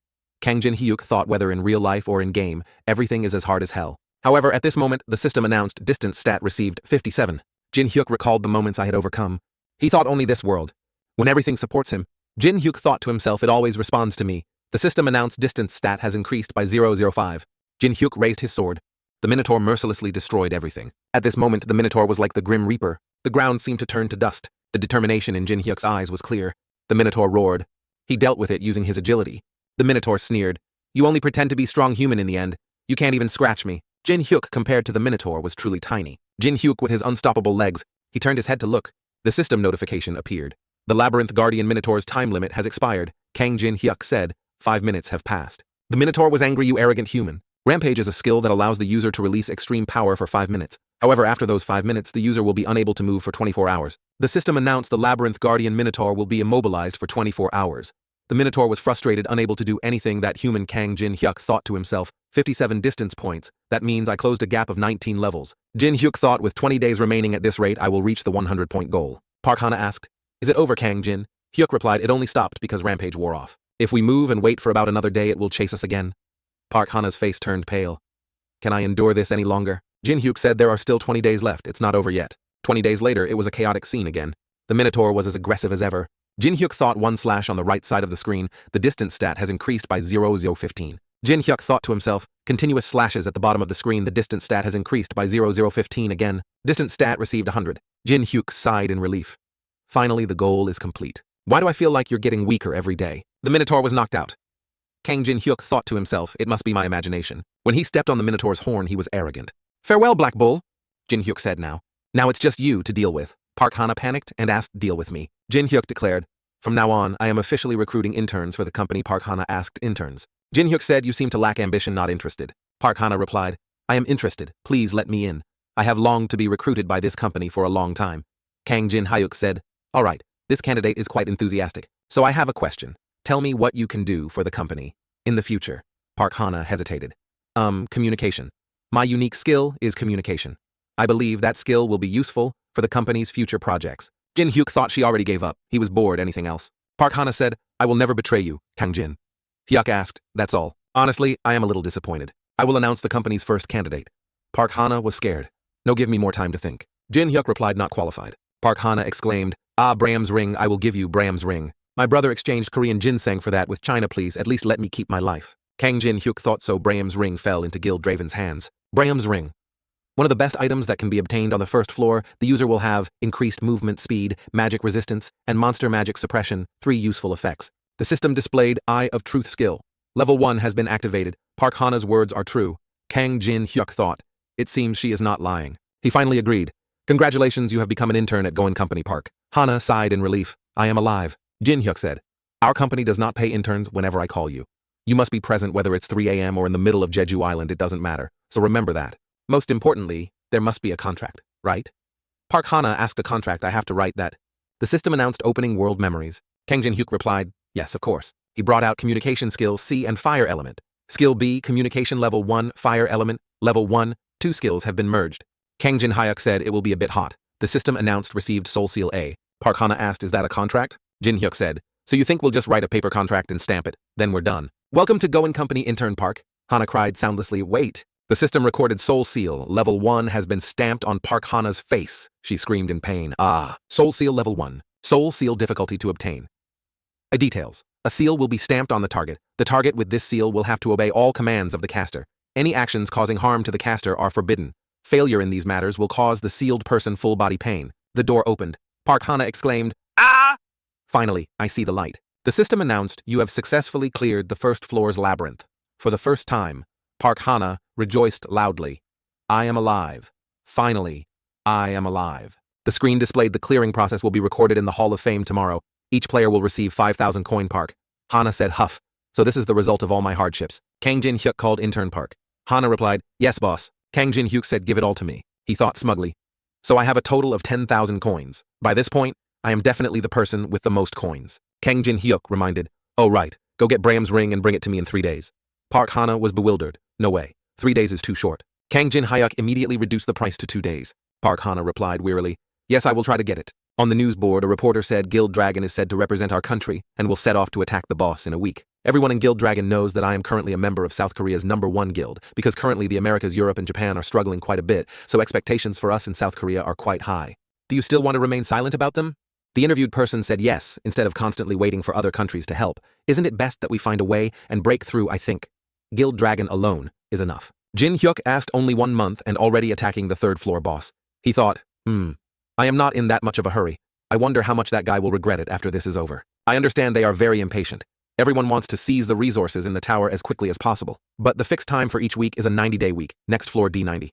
Kang Jin Hyuk thought whether in real life or in game, everything is as hard as hell. However, at this moment, the system announced distance stat received 57. Jin Hyuk recalled the moments I had overcome. He thought only this world. When everything supports him, Jin Hyuk thought to himself, it always responds to me. The system announced distance stat has increased by 005. Jin Hyuk raised his sword. The Minotaur mercilessly destroyed everything. At this moment, the Minotaur was like the Grim Reaper. The ground seemed to turn to dust. The determination in Jin Hyuk's eyes was clear. The Minotaur roared. He dealt with it using his agility. The Minotaur sneered. You only pretend to be strong human in the end. You can't even scratch me. Jin Hyuk compared to the Minotaur was truly tiny. Jin Hyuk with his unstoppable legs. He turned his head to look. The system notification appeared. The Labyrinth Guardian Minotaur's time limit has expired. Kang Jin Hyuk said, 5 minutes have passed. The Minotaur was angry, you arrogant human. Rampage is a skill that allows the user to release extreme power for 5 minutes. However, after those 5 minutes, the user will be unable to move for 24 hours. The system announced the Labyrinth Guardian Minotaur will be immobilized for 24 hours. The Minotaur was frustrated, unable to do anything. That human. Kang Jin Hyuk thought to himself, 57 distance points, that means I closed a gap of 19 levels. Jin Hyuk thought, with 20 days remaining at this rate, I will reach the 100-point goal. Park Hana asked, is it over, Kang Jin? Hyuk replied, it only stopped because Rampage wore off. If we move and wait for about another day, it will chase us again. Park Hana's face turned pale. Can I endure this any longer? Jin Hyuk said, there are still 20 days left, it's not over yet. 20 days later, it was a chaotic scene again. The Minotaur was as aggressive as ever. Jin Hyuk thought, one slash on the right side of the screen, the distance stat has increased by 0015. Jin Hyuk thought to himself, continuous slashes at the bottom of the screen, the distance stat has increased by 0015 again. Distance stat received 100. Jin Hyuk sighed in relief. Finally, the goal is complete. Why do I feel like you're getting weaker every day? The Minotaur was knocked out. Kang Jin Hyuk thought to himself, it must be my imagination. When he stepped on the Minotaur's horn, he was arrogant. Farewell, Black Bull, Jin Hyuk said now. Now it's just you to deal with. Park Hana panicked and asked, deal with me. Jin Hyuk declared, from now on, I am officially recruiting interns for the company. Park Hana asked, interns. Jin Hyuk said, you seem to lack ambition, not interested. Park Hana replied, I am interested, please let me in. I have longed to be recruited by this company for a long time. Kang Jin Hyuk said, all right, this candidate is quite enthusiastic, so I have a question. Tell me what you can do for the company in the future. Park Hana hesitated. Communication. My unique skill is communication. I believe that skill will be useful for the company's future projects. Jin Hyuk thought she already gave up. He was bored, anything else. Park Hana said, I will never betray you, Kang Jin. Hyuk asked, that's all. Honestly, I am a little disappointed. I will announce the company's first candidate. Park Hana was scared. No, give me more time to think. Jin Hyuk replied, not qualified. Park Hana exclaimed, Braham's ring, I will give you Braham's ring. My brother exchanged Korean ginseng for that with China, please, at least let me keep my life. Kang Jin Hyuk thought so. Braham's ring fell into Gil Draven's hands. Braham's ring. One of the best items that can be obtained on the first floor, the user will have increased movement speed, magic resistance, and monster magic suppression, 3 useful effects. The system displayed Eye of Truth skill. Level 1 has been activated. Park Hana's words are true. Kang Jin Hyuk thought. It seems she is not lying. He finally agreed. Congratulations, you have become an intern at Going Company Park. Hana sighed in relief. I am alive. Jin Hyuk said. Our company does not pay interns whenever I call you. You must be present whether it's 3 a.m. or in the middle of Jeju Island, it doesn't matter. So remember that. Most importantly, there must be a contract, right? Park Hana asked a contract. I have to write that. The system announced opening world memories. Kang Jin Hyuk replied, yes, of course. He brought out communication skill C and fire element. Skill B, communication level 1, fire element, level 1, 2 skills have been merged. Kang Jin Hyuk said it will be a bit hot. The system announced received Soul Seal A. Park Hana asked, is that a contract? Jin Hyuk said, so you think we'll just write a paper contract and stamp it, then we're done. Welcome to Going Company Intern Park. Hana cried soundlessly, wait. The system recorded Soul Seal, level 1 has been stamped on Park Hana's face. She screamed in pain. Soul Seal level 1. Soul Seal difficulty to obtain. Details. A seal will be stamped on the target. The target with this seal will have to obey all commands of the caster. Any actions causing harm to the caster are forbidden. Failure in these matters will cause the sealed person full body pain. The door opened. Park Hana exclaimed, ah! Finally, I see the light. The system announced you have successfully cleared the first floor's labyrinth. For the first time, Park Hana rejoiced loudly. I am alive. Finally, I am alive. The screen displayed the clearing process will be recorded in the Hall of Fame tomorrow. Each player will receive 5,000 coin. Park Hana said, huff. So this is the result of all my hardships. Kang Jin Hyuk called intern Park. Hana replied, yes, boss. Kang Jin Hyuk said, give it all to me. He thought smugly. So I have a total of 10,000 coins. By this point, I am definitely the person with the most coins. Kang Jin Hyuk reminded, oh right, go get Braham's ring and bring it to me in 3 days. Park Hana was bewildered. No way. 3 days is too short. Kang Jin Hyuk immediately reduced the price to 2 days. Park Hana replied wearily, yes, I will try to get it. On the news board, a reporter said Guild Dragon is said to represent our country and will set off to attack the boss in a week. Everyone in Guild Dragon knows that I am currently a member of South Korea's #1 guild, because currently the Americas, Europe, and Japan are struggling quite a bit, so expectations for us in South Korea are quite high. Do you still want to remain silent about them? The interviewed person said yes, instead of constantly waiting for other countries to help. Isn't it best that we find a way and break through, I think. Guild Dragon alone is enough. Jin Hyuk asked only 1 month and already attacking the 3rd floor boss. He thought, I am not in that much of a hurry. I wonder how much that guy will regret it after this is over. I understand they are very impatient. Everyone wants to seize the resources in the tower as quickly as possible. But the fixed time for each week is a 90-day week, next floor D90.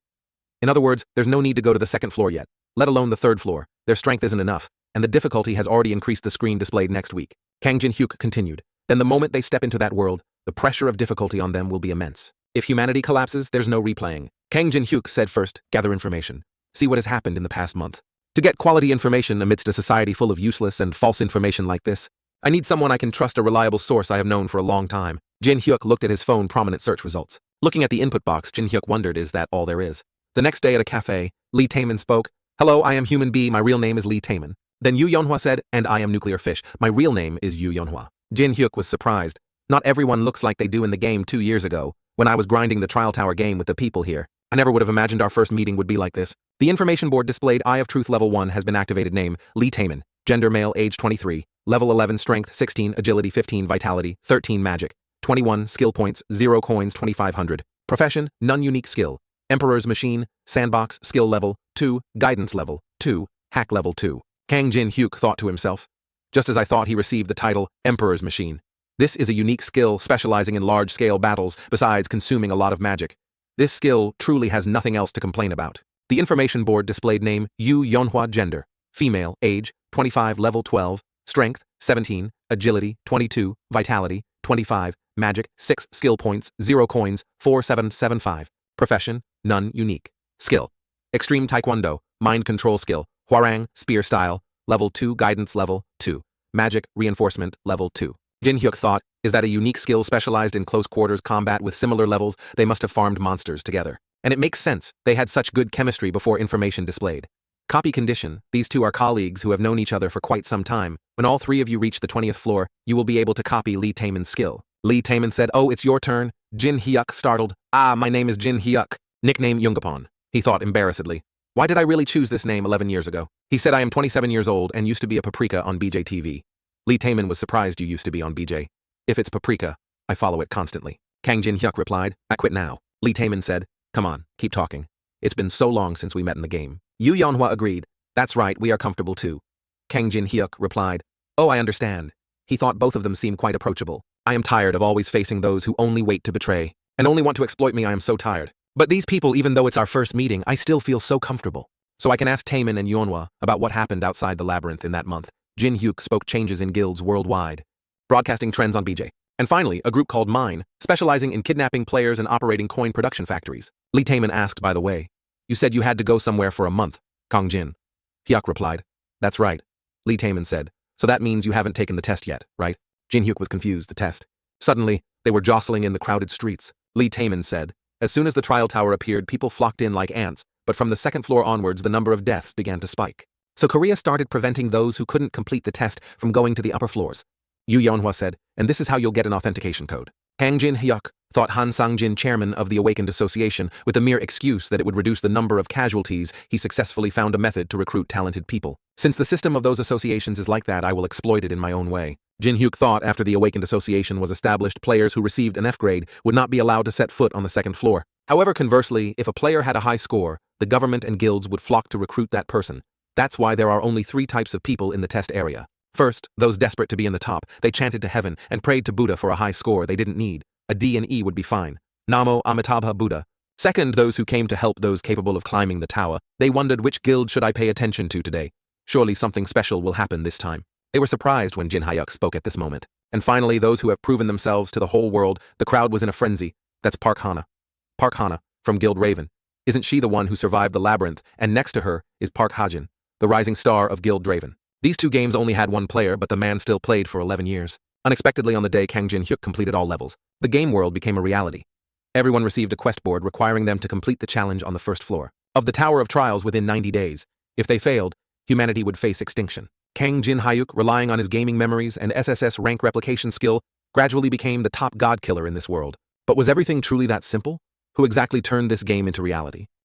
In other words, there's no need to go to the 2nd floor yet, let alone the 3rd floor. Their strength isn't enough, and the difficulty has already increased. The screen displayed next week. Kang Jin Hyuk continued. Then the moment they step into that world, the pressure of difficulty on them will be immense. If humanity collapses, there's no replaying. Kang Jin Hyuk said first, gather information. See what has happened in the past month. To get quality information amidst a society full of useless and false information like this, I need someone I can trust, a reliable source I have known for a long time. Jin Hyuk looked at his phone prominent search results. Looking at the input box, Jin Hyuk wondered, is that all there is? The next day at a cafe, Lee Taemin spoke. Hello, I am Human B. My real name is Lee Taemin. Then Yu Yeonhwa said, and I am Nuclear Fish. My real name is Yu Yeonhwa. Jin Hyuk was surprised. Not everyone looks like they do in the game 2 years ago, when I was grinding the Trial Tower game with the people here. I never would have imagined our first meeting would be like this. The information board displayed Eye of Truth level 1 has been activated. Name, Lee Taemin. Gender male, age 23. Level 11 strength, 16, agility 15, vitality 13, magic 21, skill points 0 coins 2500. Profession, none. Unique skill, Emperor's Machine, Sandbox, skill level 2, guidance level 2, hack level 2. Kang Jin Hyuk thought to himself. Just as I thought, he received the title Emperor's Machine. This is a unique skill specializing in large-scale battles besides consuming a lot of magic. This skill truly has nothing else to complain about. The information board displayed name Yu Yeonhwa. Gender, female, age 25, level 12, strength 17, agility 22, vitality 25, magic 6, skill points 0 coins 4775. Profession, none. Unique skill, extreme taekwondo, mind control skill, hwarang, spear style, level 2, guidance level 2, magic reinforcement level 2. Jin Hyuk thought, is that a unique skill specialized in close quarters combat with similar levels? They must have farmed monsters together. And it makes sense, they had such good chemistry before information displayed. Copy condition, these two are colleagues who have known each other for quite some time. When all three of you reach the 20th floor, you will be able to copy Lee Taemin's skill. Lee Taemin said, "Oh, it's your turn." Jin Hyuk startled. "Ah, my name is Jin Hyuk. Nickname Youngapon." He thought embarrassedly. Why did I really choose this name 11 years ago? He said, "I am 27 years old and used to be a paprika on BJ TV. Lee Taemin was surprised you used to be on BJ. If it's paprika, I follow it constantly. Kang Jin Hyuk replied, "I quit now." Lee Taemin said, "Come on, keep talking. It's been so long since we met in the game." Yu Yeonhwa agreed. "That's right, we are comfortable too." Kang Jin Hyuk replied, "Oh, I understand." He thought both of them seemed quite approachable. "I am tired of always facing those who only wait to betray and only want to exploit me. I am so tired. But these people, even though it's our first meeting, I still feel so comfortable. So I can ask Taemin and Yeonhwa about what happened outside the labyrinth in that month." Jin Hyuk spoke changes in guilds worldwide, broadcasting trends on BJ. And finally, a group called Mine, specializing in kidnapping players and operating coin production factories. Lee Taemin asked, "By the way, you said you had to go somewhere for a month." Kang Jin Hyuk replied, "That's right." Lee Taemin said, "So that means you haven't taken the test yet, right?" Jin Hyuk was confused. The test. Suddenly, they were jostling in the crowded streets. Lee Taemin said, "As soon as the trial tower appeared, people flocked in like ants, but from the second floor onwards, the number of deaths began to spike. So Korea started preventing those who couldn't complete the test from going to the upper floors." Yu Yeonhwa said, "And this is how you'll get an authentication code." Kang Jin Hyuk thought Han Sang-jin, chairman of the Awakened Association, with the mere excuse that it would reduce the number of casualties, he successfully found a method to recruit talented people. "Since the system of those associations is like that, I will exploit it in my own way." Jin Hyuk thought after the Awakened Association was established, players who received an F grade would not be allowed to set foot on the second floor. However, conversely, if a player had a high score, the government and guilds would flock to recruit that person. That's why there are only 3 types of people in the test area. First, those desperate to be in the top. They chanted to heaven and prayed to Buddha for a high score they didn't need. A D and E would be fine. Namo Amitabha Buddha. Second, those who came to help those capable of climbing the tower. They wondered, which guild should I pay attention to today? Surely something special will happen this time. They were surprised when Jin Hyuk spoke at this moment. And finally, those who have proven themselves to the whole world. The crowd was in a frenzy. That's Park Hana. Park Hana, from Guild Raven. Isn't she the one who survived the labyrinth? And next to her is Park Hajin, the rising star of Guild Raven. These 2 games only had 1 player, but the man still played for 11 years. Unexpectedly on the day Kang Jin Hyuk completed all levels, the game world became a reality. Everyone received a quest board requiring them to complete the challenge on the first floor of the Tower of Trials within 90 days. If they failed, humanity would face extinction. Kang Jin Hyuk, relying on his gaming memories and SSS rank replication skill, gradually became the top god killer in this world. But was everything truly that simple? Who exactly turned this game into reality?